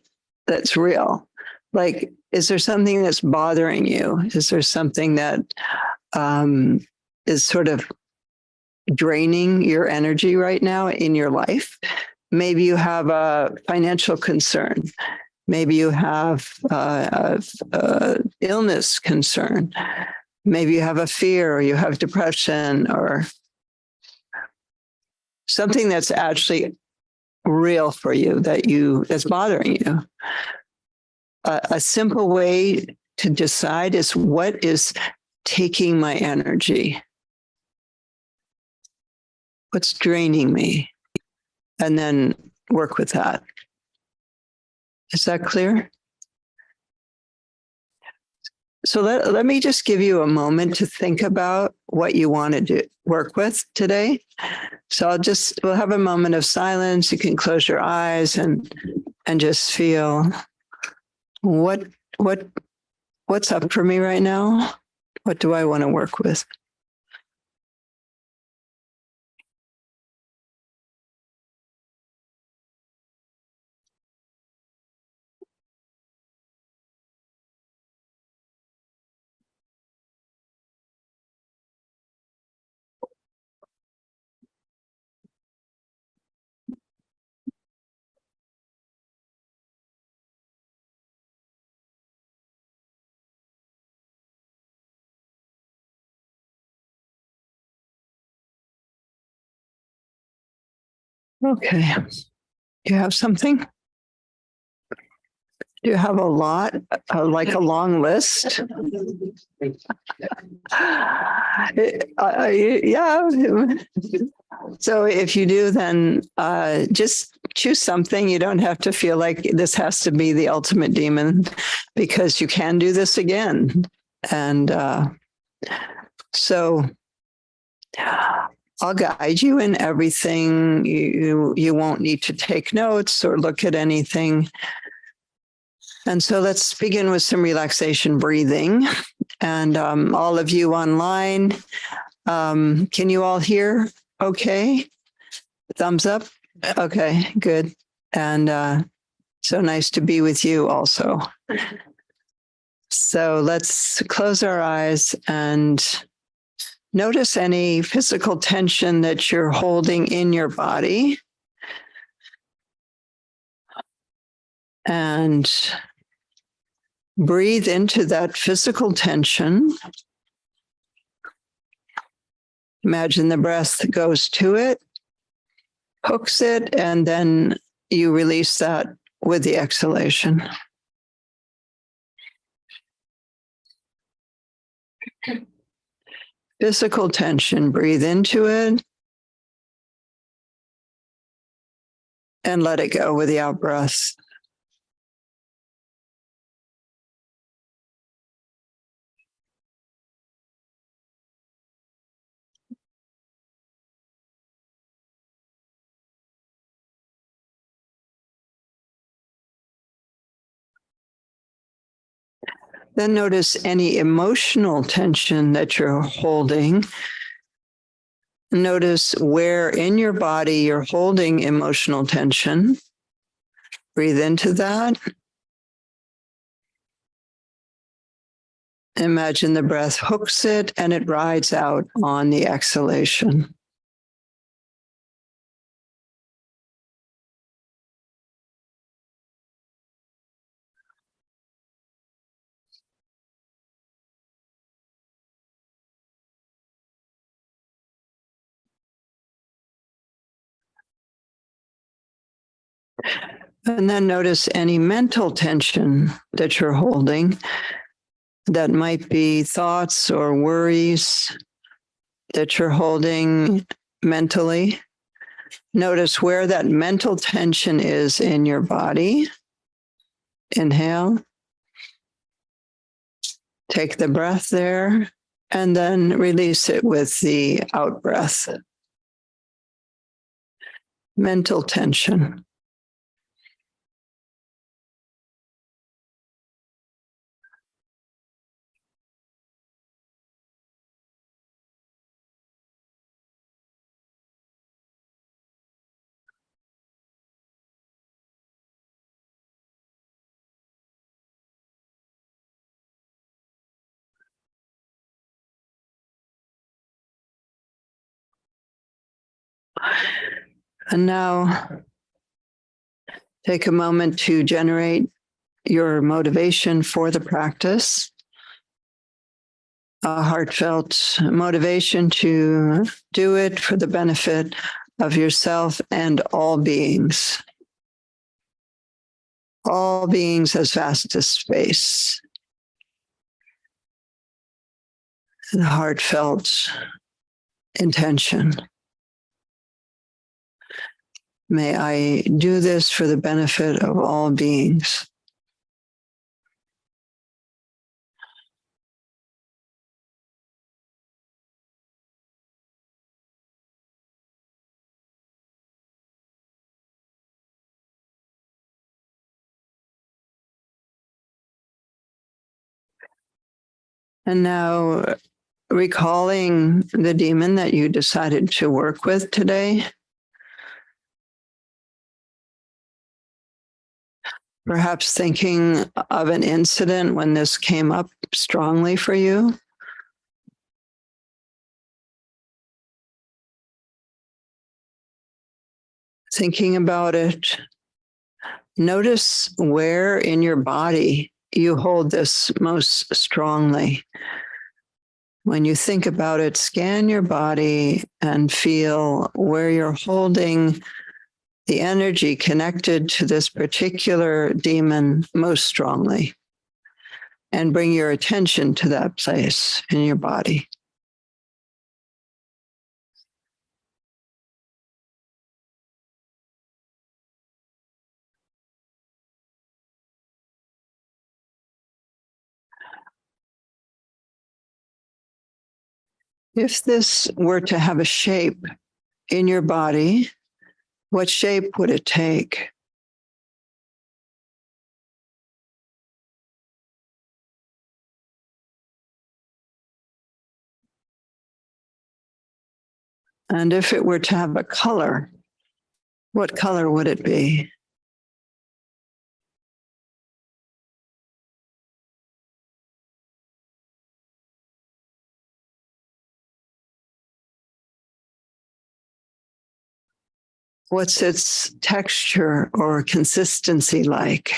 S2: that's real. Like, is there something that's bothering you? Is there something that is sort of draining your energy right now in your life? Maybe you have a financial concern. Maybe you have illness concern. Maybe you have a fear, or you have depression, or something that's actually real for you that's bothering you. A simple way to decide is what is taking my energy? What's draining me? and then work with that. Is that clear? So let me just give you a moment to think about what you want to work with today. So we'll have a moment of silence. You can close your eyes and just feel what's up for me right now? What do I want to work with? Okay. You have something? Do you have a lot, like a long list? Yeah. So if you do, then just choose something. You don't have to feel like this has to be the ultimate demon, because you can do this again. And so I'll guide you in everything. You won't need to take notes or look at anything. And so let's begin with some relaxation breathing. And all of you online, can you all hear okay? Thumbs up? Okay, good. And so nice to be with you also. So let's close our eyes and notice any physical tension that you're holding in your body. And breathe into that physical tension. Imagine the breath goes to it, hooks it, and then you release that with the exhalation. Physical tension, breathe into it and let it go with the out breath. Then notice any emotional tension that you're holding. Notice where in your body you're holding emotional tension. Breathe into that. Imagine the breath hooks it and it rides out on the exhalation. And then notice any mental tension that you're holding. That might be thoughts or worries that you're holding mentally. Notice where that mental tension is in your body. Inhale. Take the breath there and then release it with the out breath. Mental tension. And now take a moment to generate your motivation for the practice. A heartfelt motivation to do it for the benefit of yourself and all beings. All beings as vast as space. And heartfelt intention. May I do this for the benefit of all beings. And now, recalling the demon that you decided to work with today, perhaps thinking of an incident when this came up strongly for you. Thinking about it, notice where in your body you hold this most strongly. When you think about it, scan your body and feel where you're holding the energy connected to this particular demon most strongly. And bring your attention to that place in your body. If this were to have a shape in your body, what shape would it take? And if it were to have a color, what color would it be? What's its texture or consistency like?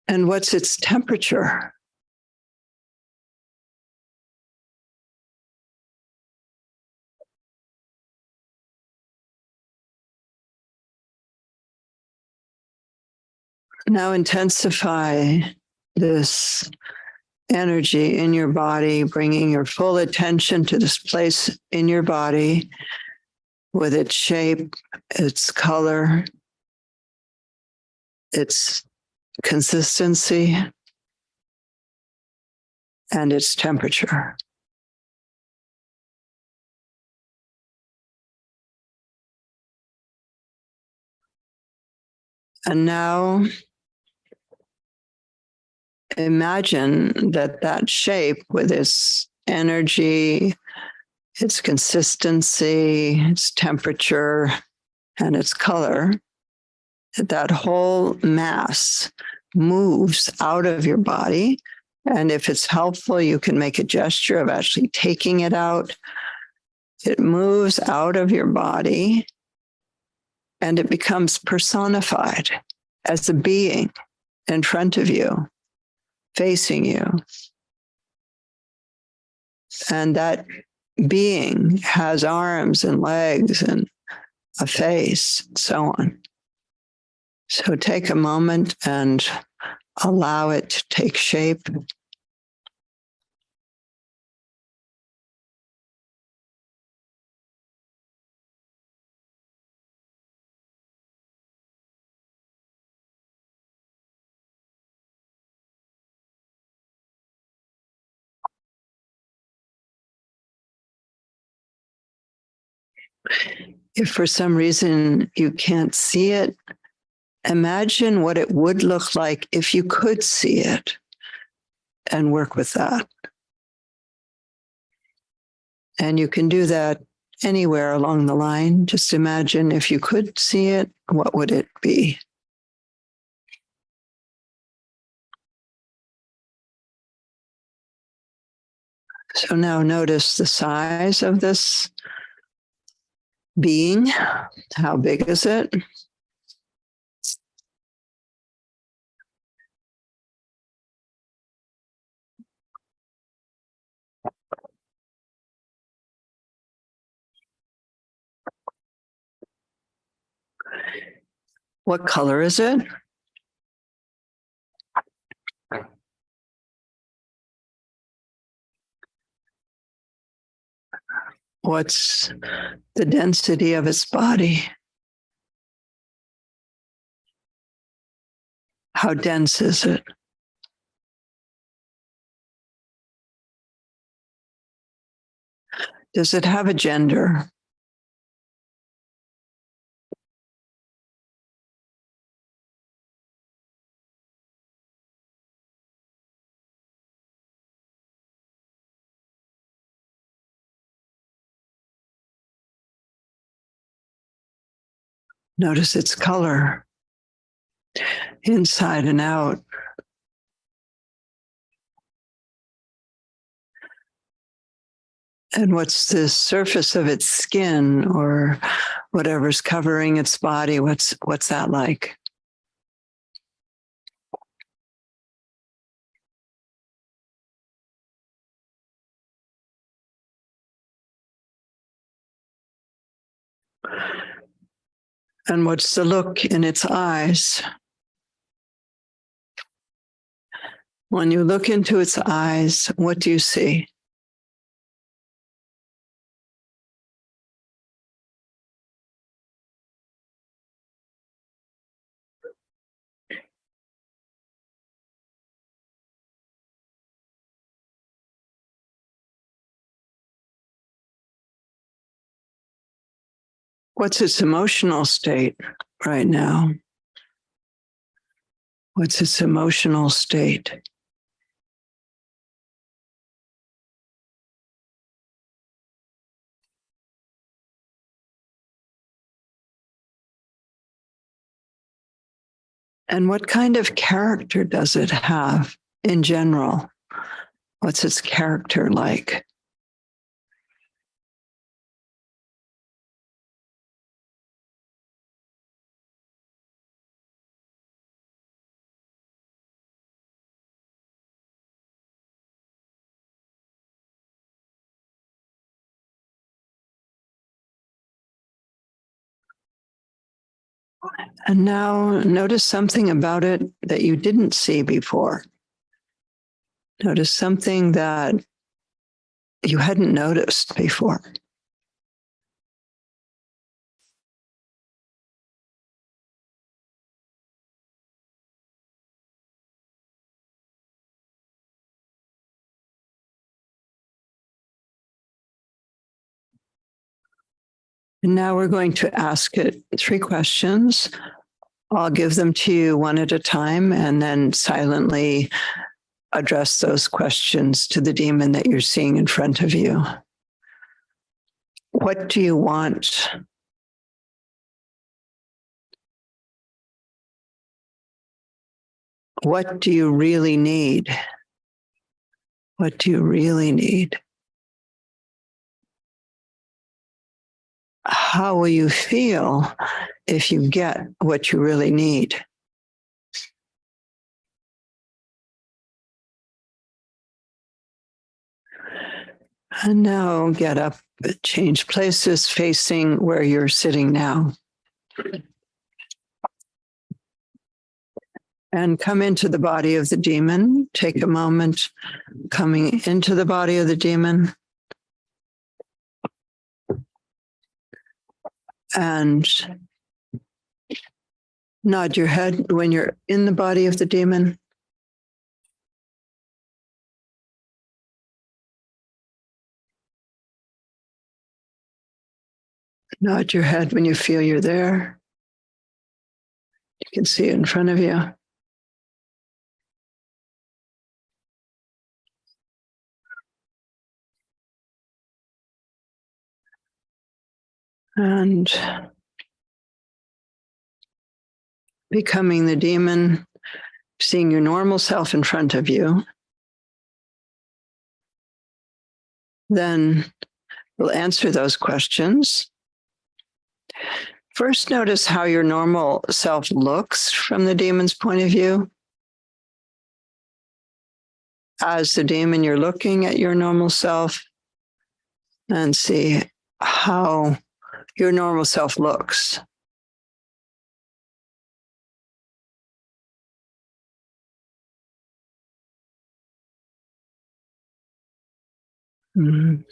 S2: And what's its temperature? Now intensify this energy in your body, bringing your full attention to this place in your body with its shape, its color, its consistency, and its temperature. And now imagine that that shape with its energy, its consistency, its temperature, and its color, that whole mass moves out of your body. And if it's helpful, you can make a gesture of actually taking it out. It moves out of your body and it becomes personified as a being in front of you, facing you. And that being has arms and legs and a face, and so on. So take a moment and allow it to take shape. If for some reason you can't see it, imagine what it would look like if you could see it and work with that. And you can do that anywhere along the line. Just imagine if you could see it, what would it be? So now notice the size of this being. How big is it? What color is it? What's the density of its body? How dense is it? Does it have a gender? Notice its color, inside and out. And what's the surface of its skin or whatever's covering its body? What's that like? And what's the look in its eyes? When you look into its eyes, what do you see? What's its emotional state right now? What's its emotional state? And what kind of character does it have in general? What's its character like? And now notice something about it that you didn't see before. Notice something that you hadn't noticed before. And now we're going to ask it 3 questions. I'll give them to you one at a time and then silently address those questions to the demon that you're seeing in front of you. What do you want? What do you really need? What do you really need? How will you feel if you get what you really need? And now get up, change places facing where you're sitting now. And come into the body of the demon. Take a moment coming into the body of the demon. And nod your head when you're in the body of the demon. Nod your head when you feel you're there. You can see it in front of you. And becoming the demon, seeing your normal self in front of you. Then we'll answer those questions. First, notice how your normal self looks from the demon's point of view. As the demon, you're looking at your normal self and see how your normal self looks. Mhm.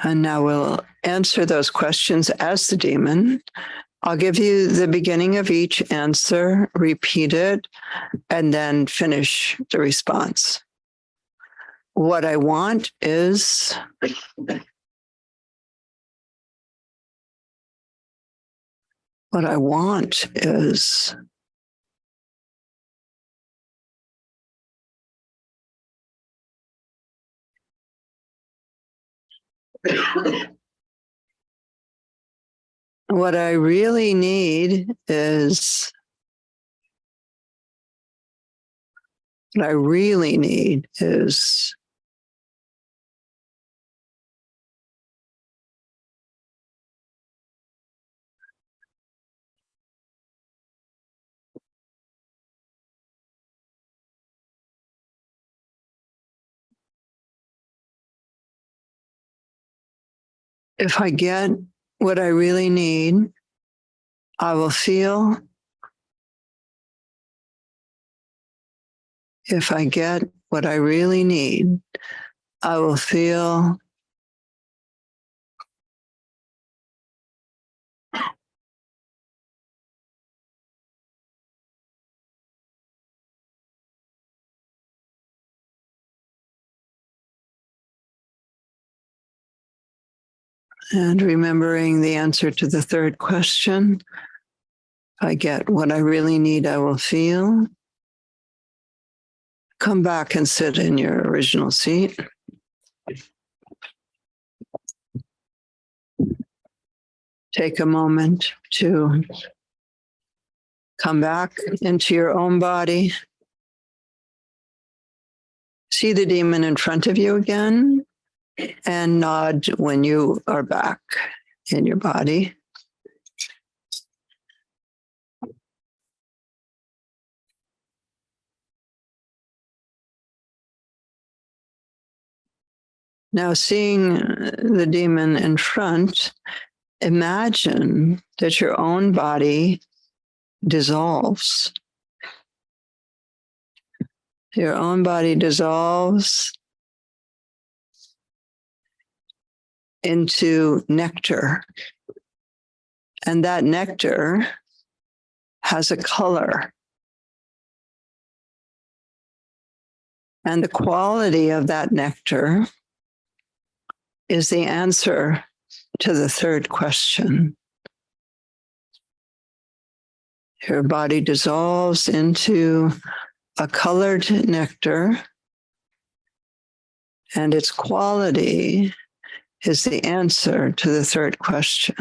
S2: And now we'll answer those questions as the demon. I'll give you the beginning of each answer, repeat it, and then finish the response. What I want is, what I want is, what I really need is, what I really need is, if I get what I really need, I will feel. If I get what I really need, I will feel. And remembering the answer to the third question, if I get what I really need, I will feel. Come back and sit in your original seat. Take a moment to come back into your own body. See the demon in front of you again, and nod when you are back in your body. Now, seeing the demon in front, imagine that your own body dissolves. Your own body dissolves into nectar. And that nectar has a color. And the quality of that nectar is the answer to the third question. Your body dissolves into a colored nectar, and its quality is the answer to the third question.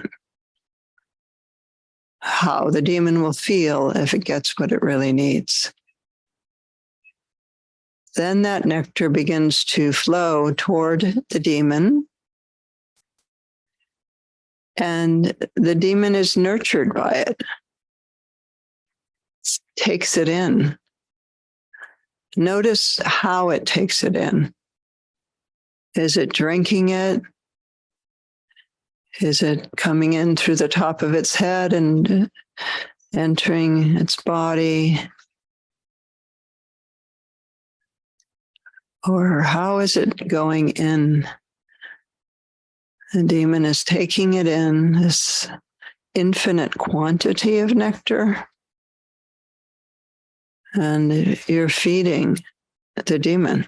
S2: How the demon will feel if it gets what it really needs. Then that nectar begins to flow toward the demon, and the demon is nurtured by it, takes it in. Notice how it takes it in. Is it drinking it? Is it coming in through the top of its head and entering its body? Or how is it going in? The demon is taking it in, this infinite quantity of nectar, and you're feeding the demon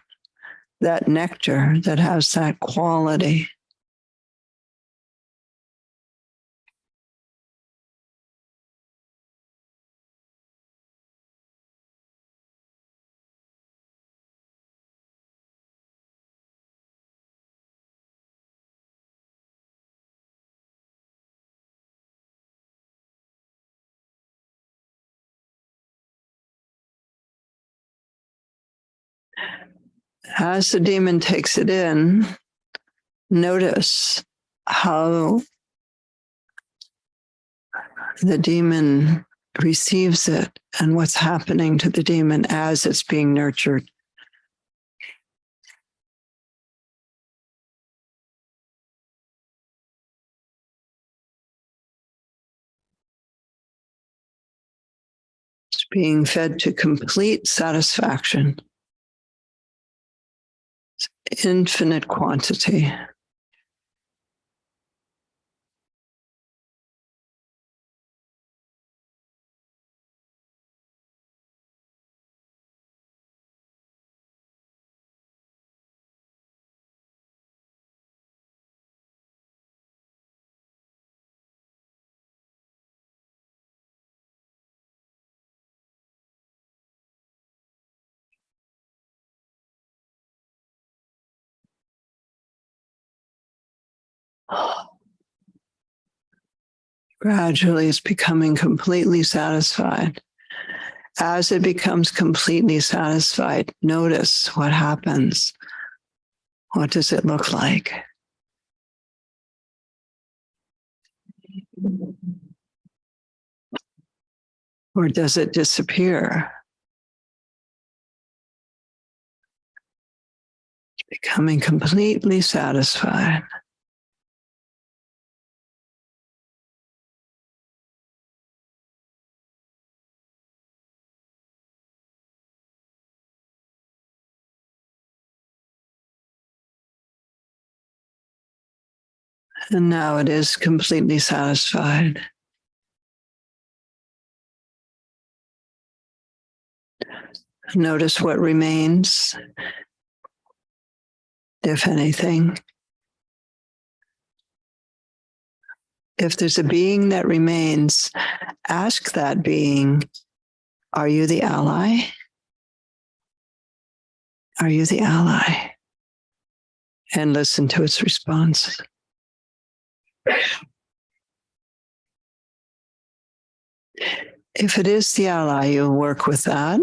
S2: that nectar that has that quality. As the demon takes it in, notice how the demon receives it and what's happening to the demon as it's being nurtured. It's being fed to complete satisfaction. infinite quantity. Gradually, it's becoming completely satisfied. As it becomes completely satisfied, notice what happens. What does it look like? Or does it disappear? Becoming completely satisfied. And now it is completely satisfied. Notice what remains, if anything. If there's a being that remains, ask that being, are you the ally? Are you the ally? And listen to its response. If it is the ally, you'll work with that.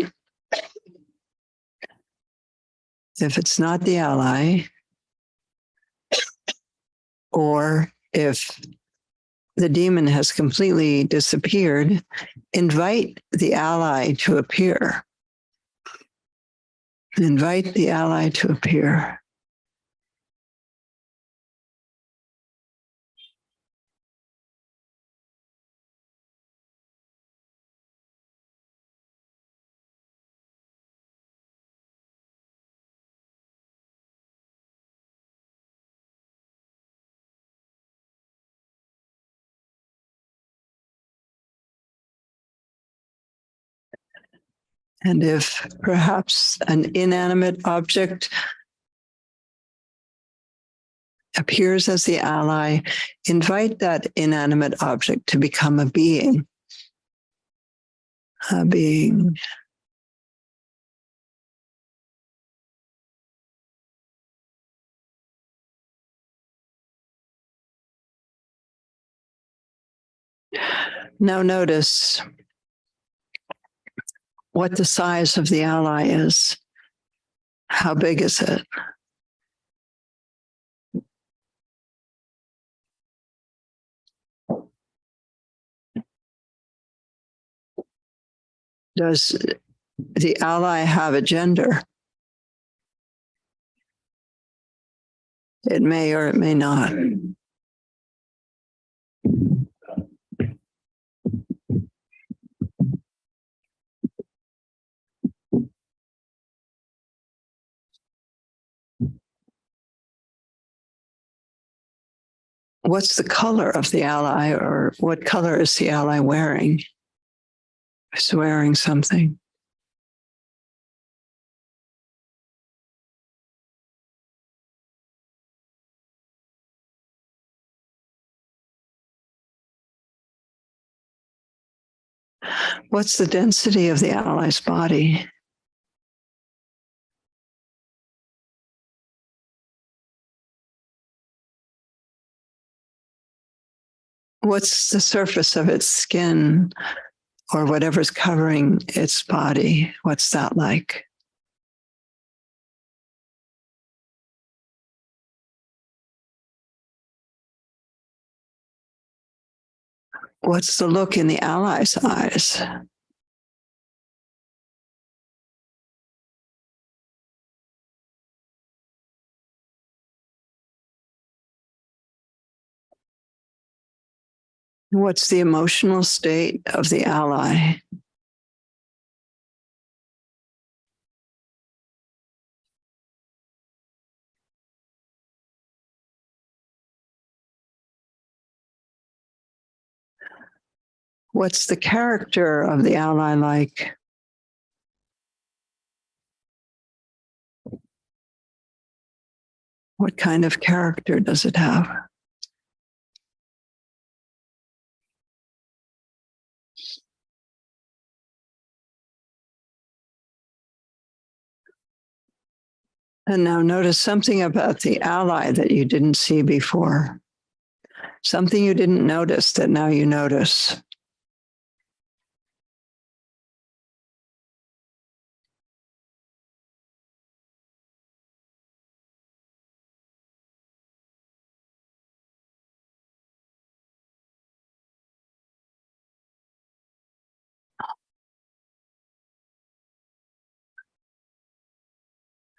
S2: If it's not the ally, or if the demon has completely disappeared, invite the ally to appear. Invite the ally to appear. And if perhaps an inanimate object appears as the ally, invite that inanimate object to become a being. A being. Now notice what the size of the ally is. How big is it? Does the ally have a gender? It may or it may not. What's the color of the ally, or what color is the ally wearing? It's wearing something. What's the density of the ally's body? What's the surface of its skin, or whatever's covering its body? What's that like? What's the look in the ally's eyes? What's the emotional state of the ally? What's the character of the ally like? What kind of character does it have? And now notice something about the ally that you didn't see before. Something you didn't notice that now you notice.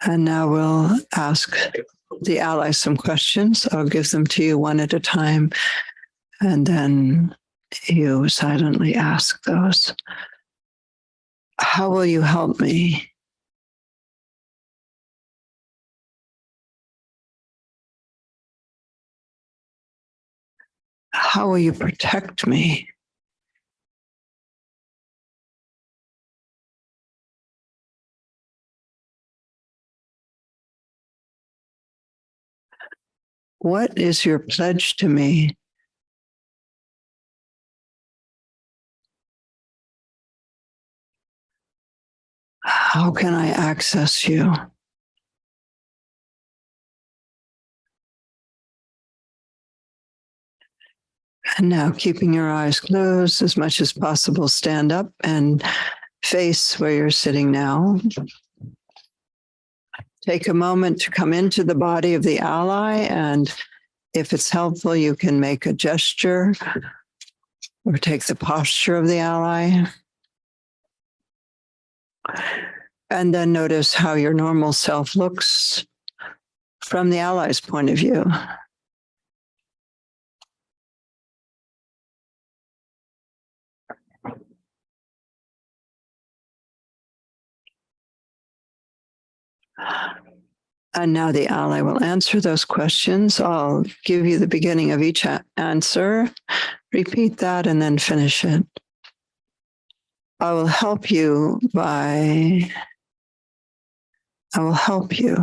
S2: And now we'll ask the ally some questions. I'll give them to you one at a time. And then you silently ask those. How will you help me? How will you protect me? What is your pledge to me? How can I access you? And now, keeping your eyes closed as much as possible, stand up and face where you're sitting now. Take a moment to come into the body of the ally, and if it's helpful, you can make a gesture or take the posture of the ally. And then notice how your normal self looks from the ally's point of view. And now the ally will answer those questions. I'll give you the beginning of each answer. Repeat that and then finish it. I will help you by. I will help you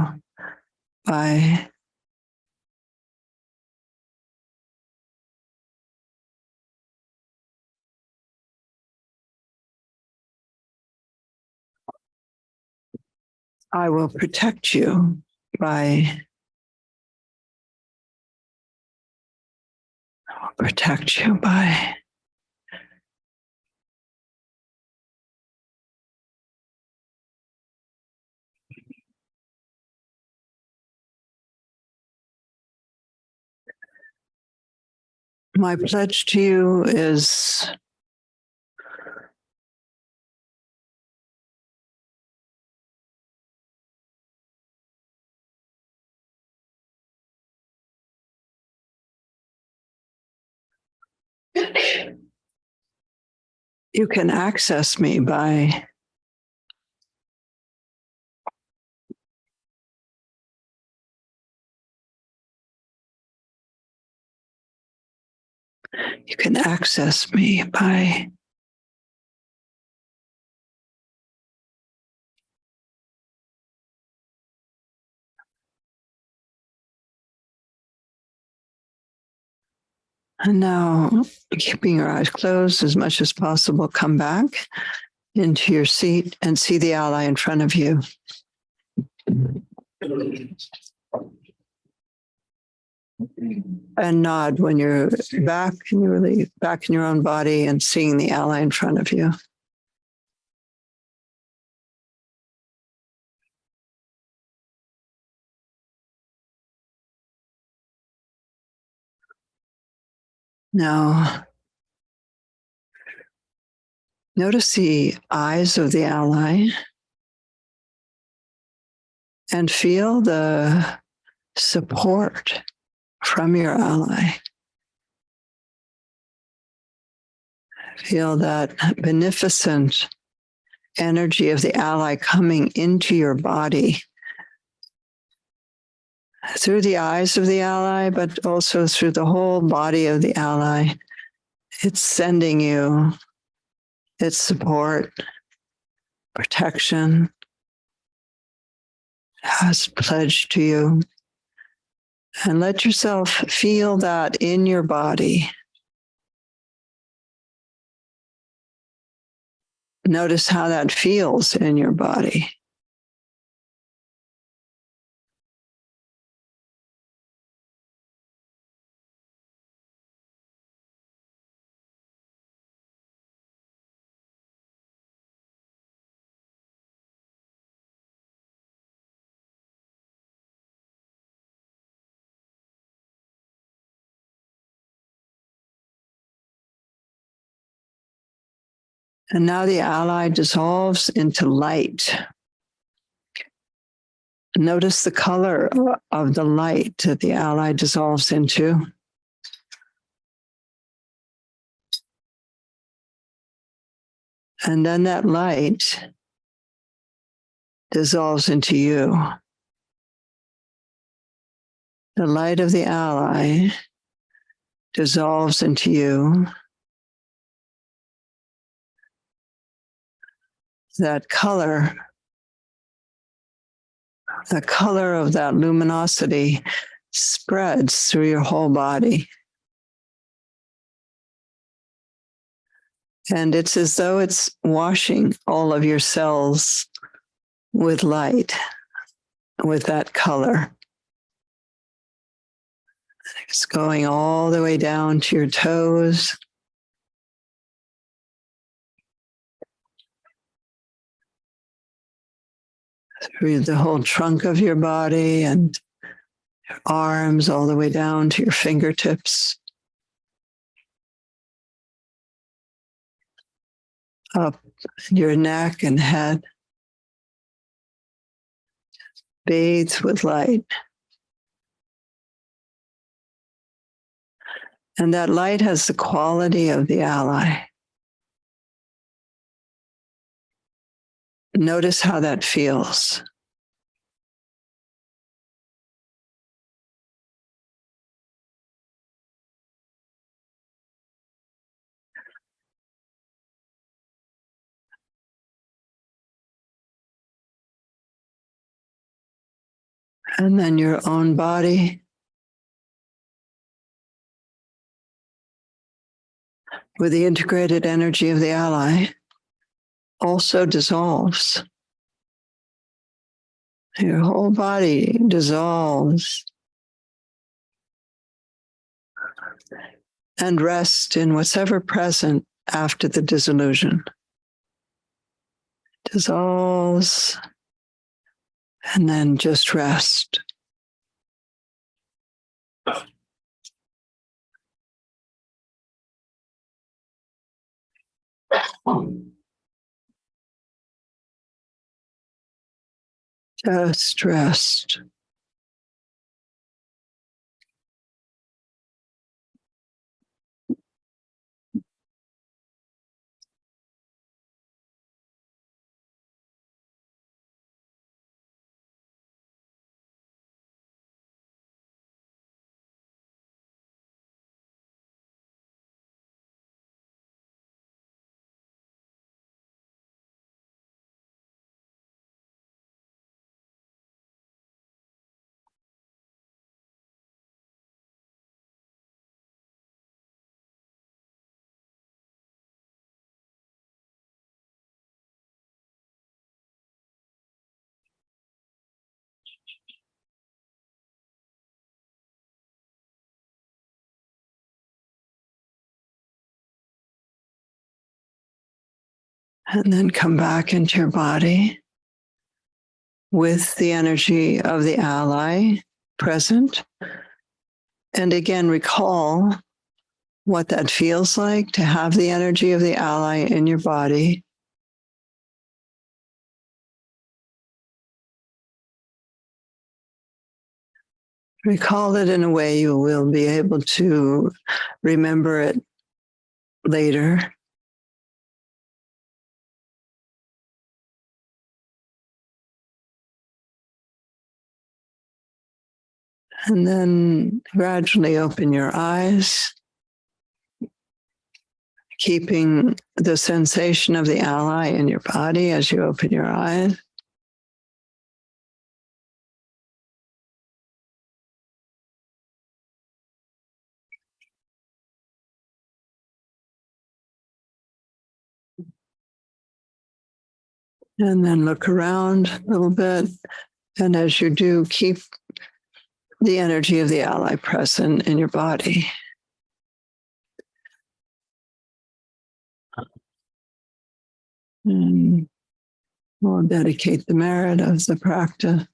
S2: by. I will protect you by. I will protect you by. My pledge to you is you can access me by you can access me by and now, keeping your eyes closed as much as possible, come back into your seat and see the ally in front of you. And nod when you're back and you're really back in your own body and seeing the ally in front of you. Now, notice the eyes of the ally and feel the support from your ally. Feel that beneficent energy of the ally coming into your body through the eyes of the ally, but also through the whole body of the ally It's sending you its support, protection, has pledged to you. And let yourself feel that in your body. Notice how that feels in your body. And now the ally dissolves into light. Notice the color of the light that the ally dissolves into. And then that light dissolves into you. The light of the ally dissolves into you. That color, the color of that luminosity spreads through your whole body. And it's as though it's washing all of your cells with light, with that color. It's going all the way down to your toes. Through the whole trunk of your body and your arms all the way down to your fingertips. Up your neck and head. Bathed with light. And that light has the quality of the ally. Notice how that feels. And then your own body. With the integrated energy of the ally, also dissolves. Your whole body dissolves and rest in what's ever present after the dissolution. Dissolves and then just rest. Just rest. And then come back into your body with the energy of the ally present. And again, recall what that feels like to have the energy of the ally in your body. Recall it in a way you will be able to remember it later. And then gradually open your eyes. keeping the sensation of the ally in your body as you open your eyes. And then look around a little bit. And as you do, keep the energy of the ally present in your body. And we'll dedicate the merit of the practice.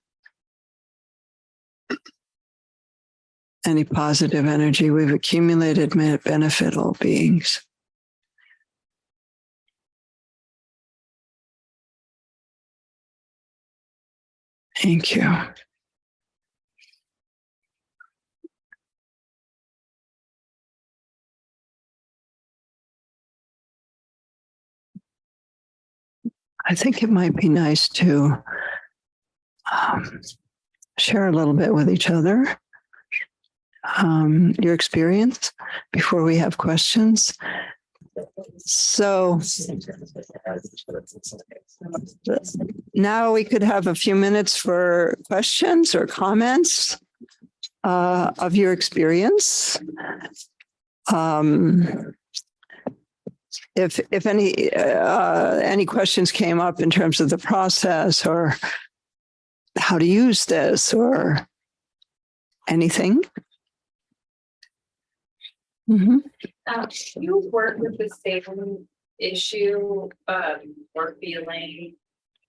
S2: Any positive energy we've accumulated may it benefit all beings. Thank you. I think it might be nice to share a little bit with each other your experience before we have questions. So now we could have a few minutes for questions or comments of your experience. If any questions came up in terms of the process or how to use this or anything. Mm-hmm.
S3: You work with the same issue or feeling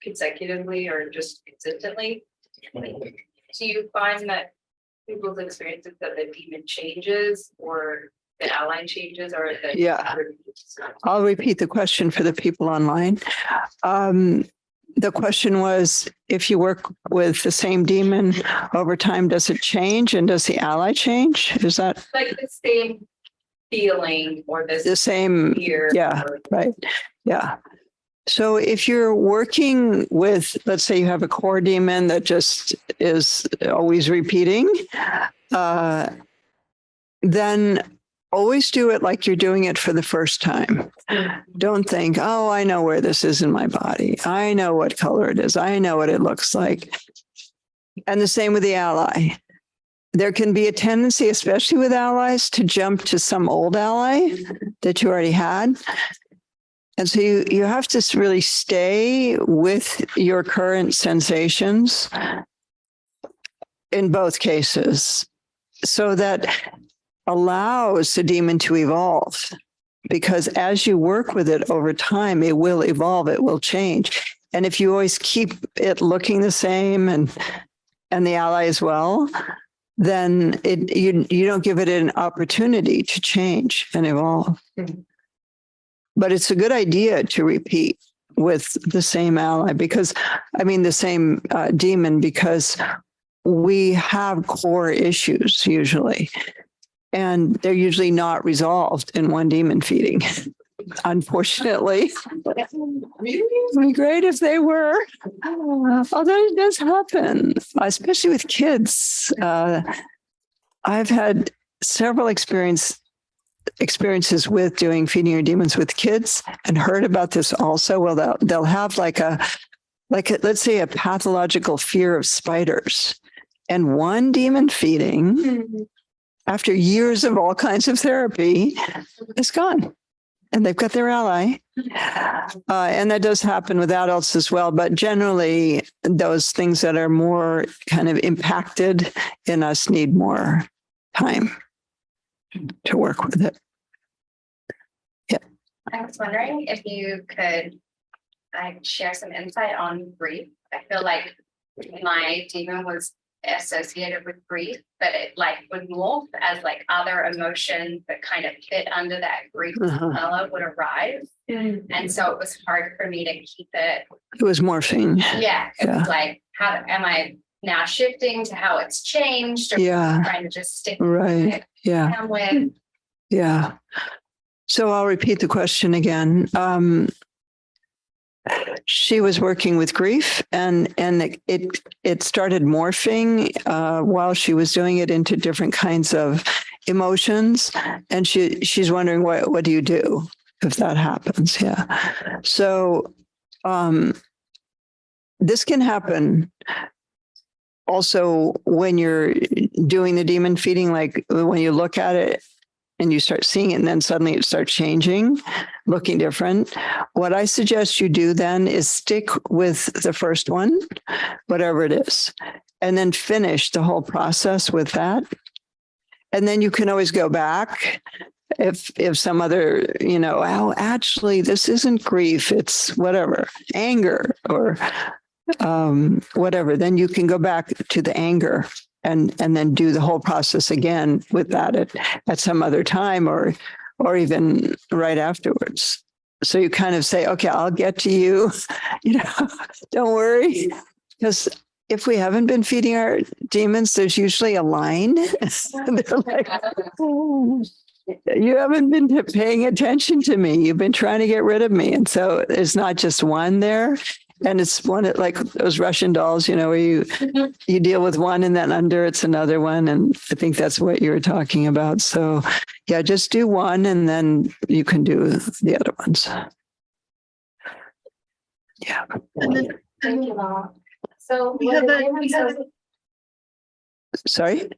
S3: consecutively or just consistently? Do you find that people's experiences that the demon changes or the ally changes or the
S2: Yeah. I'll repeat the question for the people online. The question was, if you work with the same demon over time, does it change and does the ally change? Is that
S3: like the same feeling or
S2: the same?
S3: fear?
S2: Yeah, right. Yeah. So if you're working with, let's say you have a core demon that just is always repeating, then always do it like you're doing it for the first time. Don't think, oh, I know where this is in my body. I know what color it is. I know what it looks like. And the same with the ally. There can be a tendency, especially with allies, to jump to some old ally that you already had. And so you have to really stay with your current sensations in both cases so that allows the demon to evolve, because as you work with it over time, it will evolve, it will change. And if you always keep it looking the same and the ally as well, then you don't give it an opportunity to change and evolve. But it's a good idea to repeat with the same ally the same demon, because we have core issues usually. And they're usually not resolved in one demon feeding, unfortunately. It'd be great if they were, although it does happen, especially with kids. I've had several experiences with doing feeding your demons with kids and heard about this also. Well, they'll have like a let's say a pathological fear of spiders, and one demon feeding, after years of all kinds of therapy, is gone. And they've got their ally. And that does happen with adults as well. But generally, those things that are more kind of impacted in us need more time to work with it. Yeah.
S3: I was wondering if you could share some insight on grief. I feel like my demon was associated with grief, but it would morph as other emotions that kind of fit under that grief umbrella would arise. And so it was hard for me to keep it.
S2: It was morphing.
S3: Yeah. It was how am I now shifting to how it's changed? Or trying to just stick
S2: right.
S3: with
S2: Yeah.
S3: with.
S2: Yeah. So I'll repeat the question again. She was working with grief, and it started morphing while she was doing it into different kinds of emotions. And she's wondering, what do you do? if that happens. Yeah. So this can happen also when you're doing the demon feeding, like when you look at it and you start seeing it and then suddenly it starts changing, looking different. What I suggest you do then is stick with the first one, whatever it is, and then finish the whole process with that. And then you can always go back if some other, oh, actually, this isn't grief, it's whatever, anger or whatever, then you can go back to the anger and then do the whole process again with that at some other time or even right afterwards. So you kind of say, okay, I'll get to you, don't worry. Because if we haven't been feeding our demons, there's usually a line. They're like, oh, you haven't been paying attention to me. You've been trying to get rid of me. And so it's not just one there. And it's one like those Russian dolls, where you deal with one and then under it's another one. And I think that's what you were talking about. So yeah, just do one and then you can do the other ones. Yeah.
S3: Thank you, Lama. So
S2: Sorry?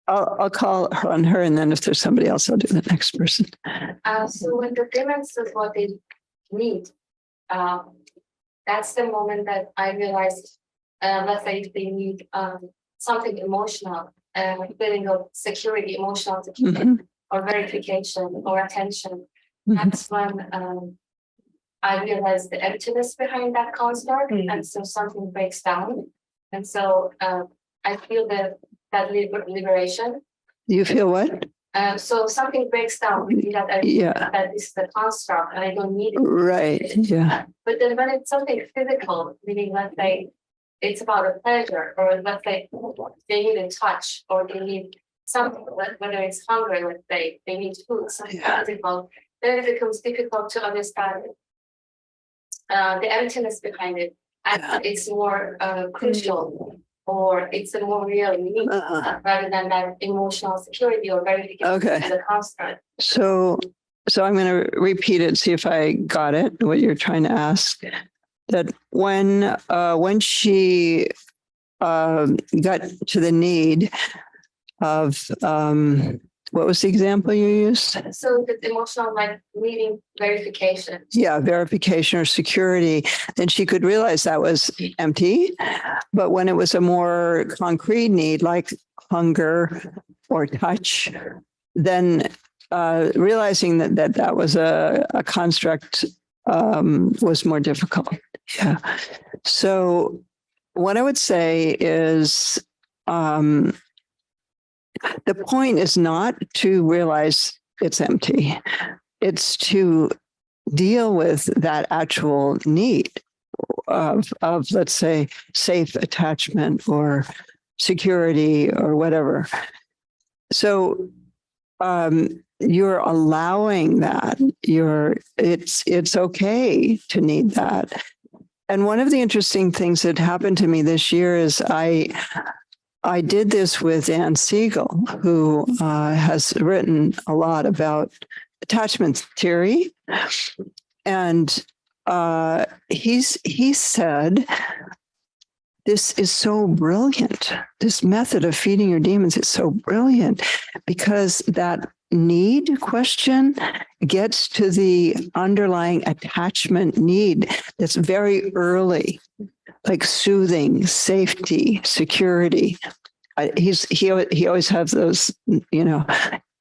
S2: I'll call her on her, and then if there's somebody else, I'll do the next person.
S3: So when the demons is what they need, that's the moment that I realized, let's say if they need something emotional, feeling of security, emotional security, or verification or attention, that's when I realized the emptiness behind that construct, and so something breaks down, and so I feel that liberation.
S2: You feel what?
S3: So something breaks down that that is the construct and I don't need it.
S2: Right. Yeah.
S3: But then when it's something physical, meaning let's say it's about a pleasure, or let's say they need a touch, or they need something, whether it's hunger, let's say they need food, something physical, then it becomes difficult to understand the emptiness behind it. And it's more crucial, or it's a more real need rather than that emotional security or verification as a construct.
S2: So I'm going to repeat it, see if I got it, what you're trying to ask. That when she got to the need of, what was the example you used?
S3: So the emotional, like needing verification.
S2: Yeah, verification or security. Then she could realize that was empty. But when it was a more concrete need, like hunger or touch, then realizing that was a construct was more difficult. Yeah. So what I would say is, the point is not to realize it's empty. It's to deal with that actual need of let's say, safe attachment or security or whatever. So you're allowing that. It's okay to need that. And one of the interesting things that happened to me this year is I did this with Ann Siegel, who has written a lot about attachment theory. And he said, this is so brilliant. This method of feeding your demons is so brilliant because that need question gets to the underlying attachment need that's very early, like soothing, safety, security. He always has those,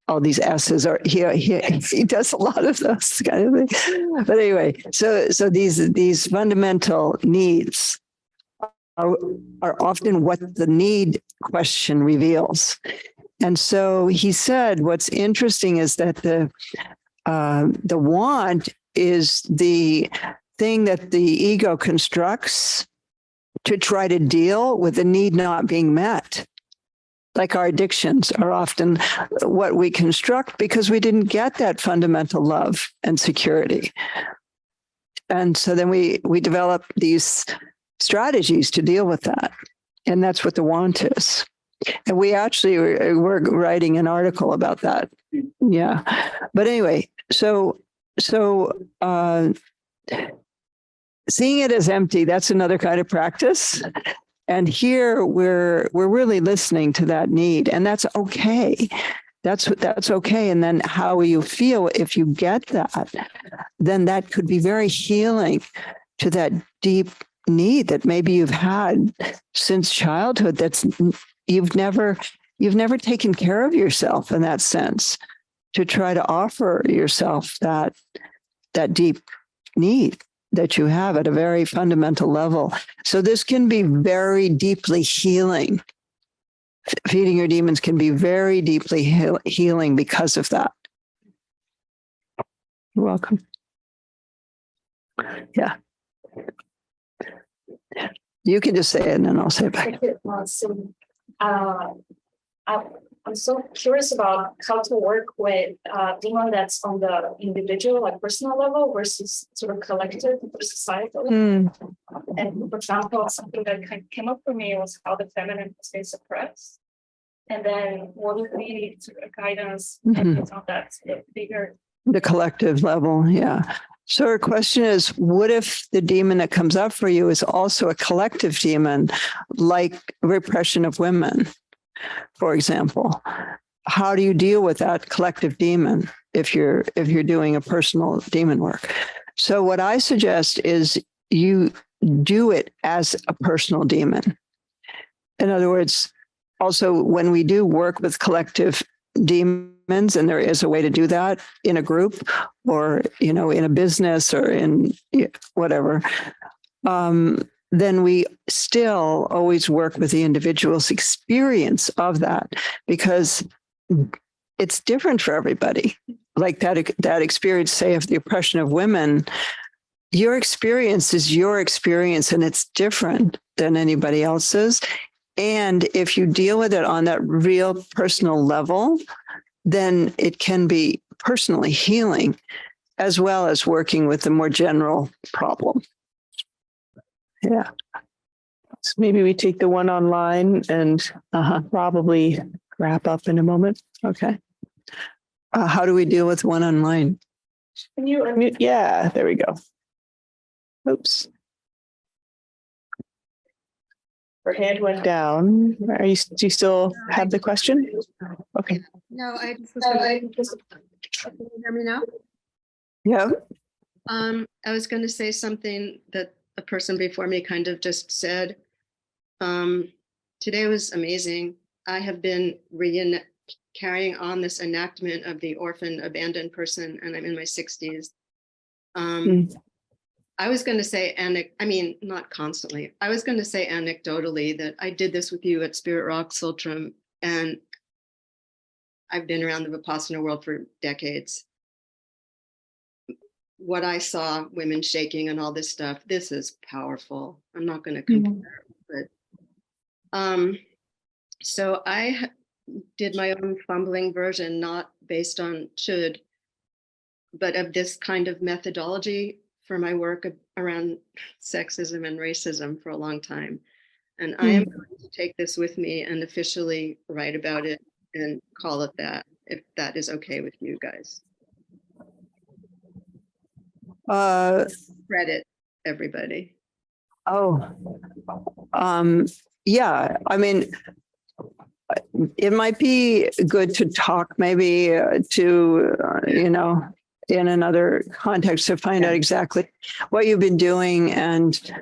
S2: all these S's, or he does a lot of those kind of things. But anyway, so these fundamental needs are often what the need question reveals. And so he said, what's interesting is that the want is the thing that the ego constructs to try to deal with the need not being met. Like our addictions are often what we construct because we didn't get that fundamental love and security. And so then we develop these strategies to deal with that. And that's what the want is. And we actually were writing an article about that. Yeah. But anyway, so seeing it as empty, that's another kind of practice. And here we're really listening to that need, and that's okay. That's okay. And then how you feel if you get that, then that could be very healing to that deep need that maybe you've had since childhood. That's you've never taken care of yourself in that sense, to try to offer yourself that deep need that you have at a very fundamental level. So this can be very deeply healing. Feeding your demons can be very deeply healing because of that.
S1: You're welcome.
S2: Yeah. You can just say it and then I'll say it back.
S4: I'm so curious about how to work with demon that's on the individual, like personal level versus sort of collective or societal. And for example, something that came up for me was how the feminine has been suppressed. And then what would be sort of guidance on that bigger?
S2: The collective level, yeah. So her question is, what if the demon that comes up for you is also a collective demon, like repression of women, for example? How do you deal with that collective demon if you're doing a personal demon work? So what I suggest is you do it as a personal demon. In other words, also when we do work with collective demons, and there is a way to do that in a group or, in a business or in whatever, then we still always work with the individual's experience of that, because it's different for everybody. Like that experience, say, of the oppression of women, your experience is your experience and it's different than anybody else's. And if you deal with it on that real personal level, then it can be personally healing as well as working with the more general problem. Yeah.
S1: So maybe we take the one online and probably wrap up in a moment. Okay.
S2: How do we deal with one online?
S1: Can you unmute? Yeah, there we go. Oops. Her hand went down. Do you still have the question? Okay.
S5: No, I just was gonna, can you hear me now?
S2: Yeah.
S5: I was going to say something that a person before me kind of just said. Today was amazing. I have been carrying on this enactment of the orphan abandoned person, and I'm in my 60s. I was going to say, not constantly. I was going to say anecdotally that I did this with you at Spirit Rock Tsultrim, and I've been around the Vipassana world for decades. What I saw, women shaking and all this stuff, this is powerful. I'm not going to compare, but so I did my own fumbling version, not based on Chod, but of this kind of methodology for my work around sexism and racism for a long time. And I am going to take this with me and officially write about it and call it that, if that is okay with you guys. Credit everybody.
S2: Yeah, I mean, it might be good to talk maybe to, in another context to find out exactly what you've been doing and,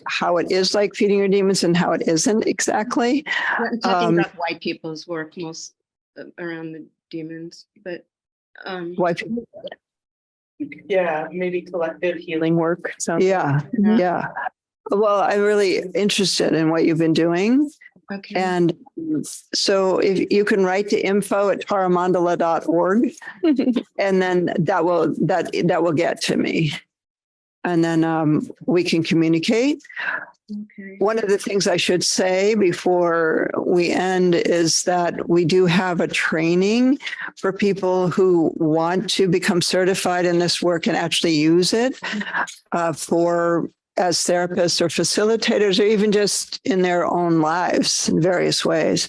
S2: how it is like feeding your demons and how it isn't exactly.
S5: I'm talking about white people's work most around the demons, but
S2: White people.
S1: Yeah, maybe collective healing work.
S2: Yeah. Well, I'm really interested in what you've been doing.
S5: okay.
S2: And so if you can write to info@paramandala.org and then that will get to me. And then we can communicate.
S5: Okay.
S2: One of the things I should say before we end is that we do have a training for people who want to become certified in this work and actually use it for as therapists or facilitators, or even just in their own lives in various ways.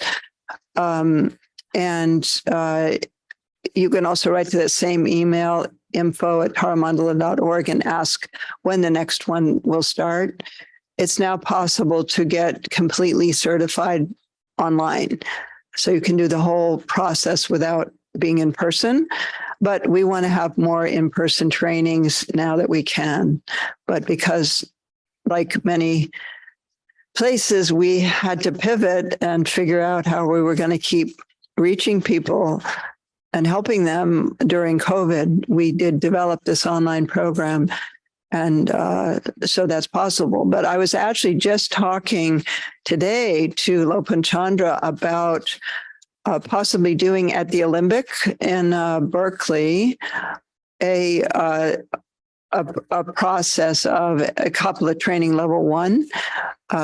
S2: You can also write to that same email, info@taramandala.org, and ask when the next one will start. It's now possible to get completely certified online. So you can do the whole process without being in person. But we want to have more in-person trainings now that we can. But because, like many places, we had to pivot and figure out how we were going to keep reaching people and helping them during COVID, we did develop this online program. And so that's possible. But I was actually just talking today to Lopan Chandra about possibly doing at the Olympic in Berkeley a process of a couple of training level 1,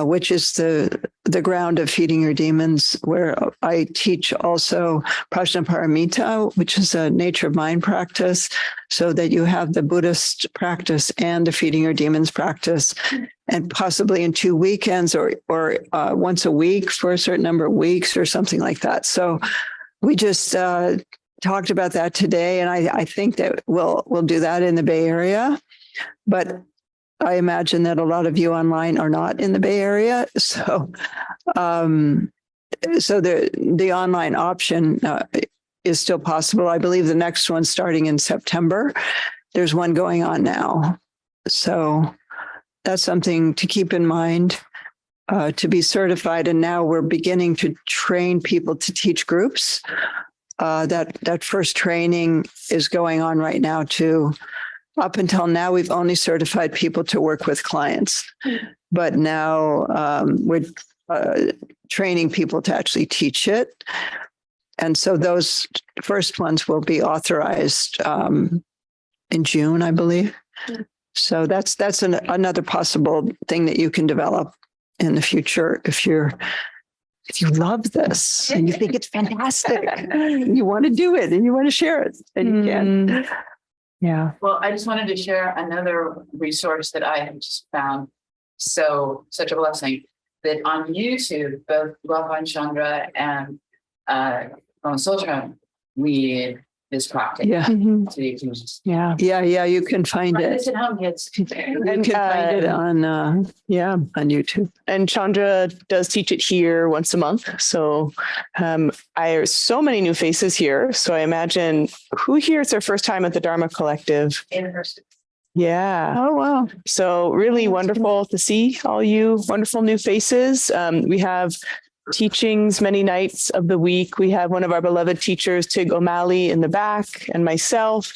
S2: which is the ground of feeding your demons, where I teach also Prajnaparamita, which is a nature of mind practice, so that you have the Buddhist practice and the feeding your demons practice, and possibly in 2 weekends or once a week for a certain number of weeks or something like that. So we just talked about that today, and I think that we'll do that in the Bay Area, but I imagine that a lot of you online are not in the Bay Area, so the online option is still possible. I believe the next one's starting in September. There's one going on now, so that's something to keep in mind. To be certified, and now we're beginning to train people to teach groups. That first training is going on right now too. Up until now, we've only certified people to work with clients, but now we're training people to actually teach it. And so those first ones will be authorized in June, I believe. So that's another possible thing that you can develop in the future if you love this and you think it's fantastic, you want to do it and you want to share it, and you can. Yeah.
S6: Well, I just wanted to share another resource that I have just found such a blessing, that on YouTube, both Lopan Chandra and Lama Tsultrim lead this practice.
S2: Yeah.
S6: So you can just
S2: You can find
S6: try
S2: it.
S6: this at home, kids.
S2: You can find it on YouTube.
S1: And Chandra does teach it here once a month. So there's so many new faces here. So I imagine, who here is their first time at the Dharma Collective?
S6: In person.
S1: Yeah.
S2: Oh, wow.
S1: So really wonderful to see all you wonderful new faces. We have teachings many nights of the week. We have one of our beloved teachers, Tig O'Malley, in the back, and myself.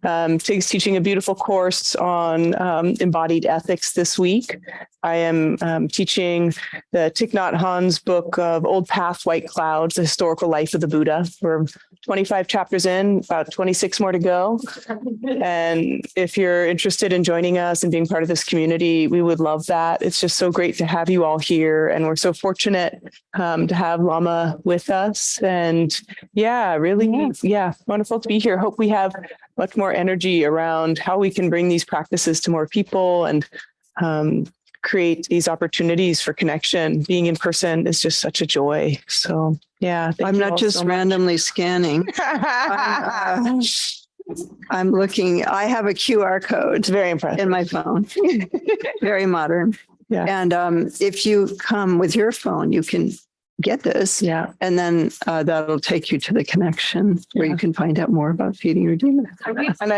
S1: Tig's teaching a beautiful course on embodied ethics this week. I am teaching the Thich Nhat Hanh's book of Old Path, White Clouds, the historical life of the Buddha. We're 25 chapters in, about 26 more to go. And if you're interested in joining us and being part of this community, we would love that. It's just so great to have you all here. And we're so fortunate to have Lama with us. And wonderful to be here. Hope we have much more energy around how we can bring these practices to more people and create these opportunities for connection. Being in person is just such a joy. So, thank
S2: I'm
S1: you
S2: not
S1: all
S2: just
S1: so much.
S2: randomly scanning. I'm looking. I have a QR code.
S1: It's very impressive
S2: in my phone. Very modern.
S1: Yeah.
S2: And if you come with your phone, you can get this.
S1: Yeah.
S2: And then that'll take you to the connection where you can find out more about feeding your demons.
S1: And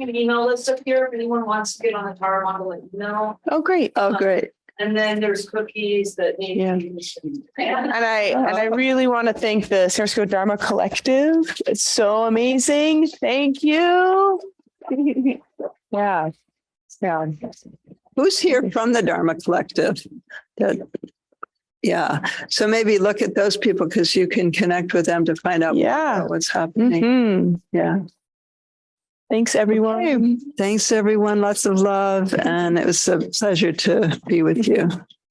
S4: An email list up here if anyone wants to get on the Tara Mandala email.
S1: Oh, great.
S2: Oh, great.
S4: And then there's cookies that need
S1: Yeah.
S4: to be
S1: And I really want to thank the San Francisco Dharma Collective. It's so amazing. Thank you. Yeah.
S2: Who's here from the Dharma Collective? So maybe look at those people, because you can connect with them to find out more about what's happening.
S1: Mhm.
S2: Yeah.
S1: Thanks, everyone.
S2: Okay. Thanks, everyone. Lots of love. And it was a pleasure to be with you.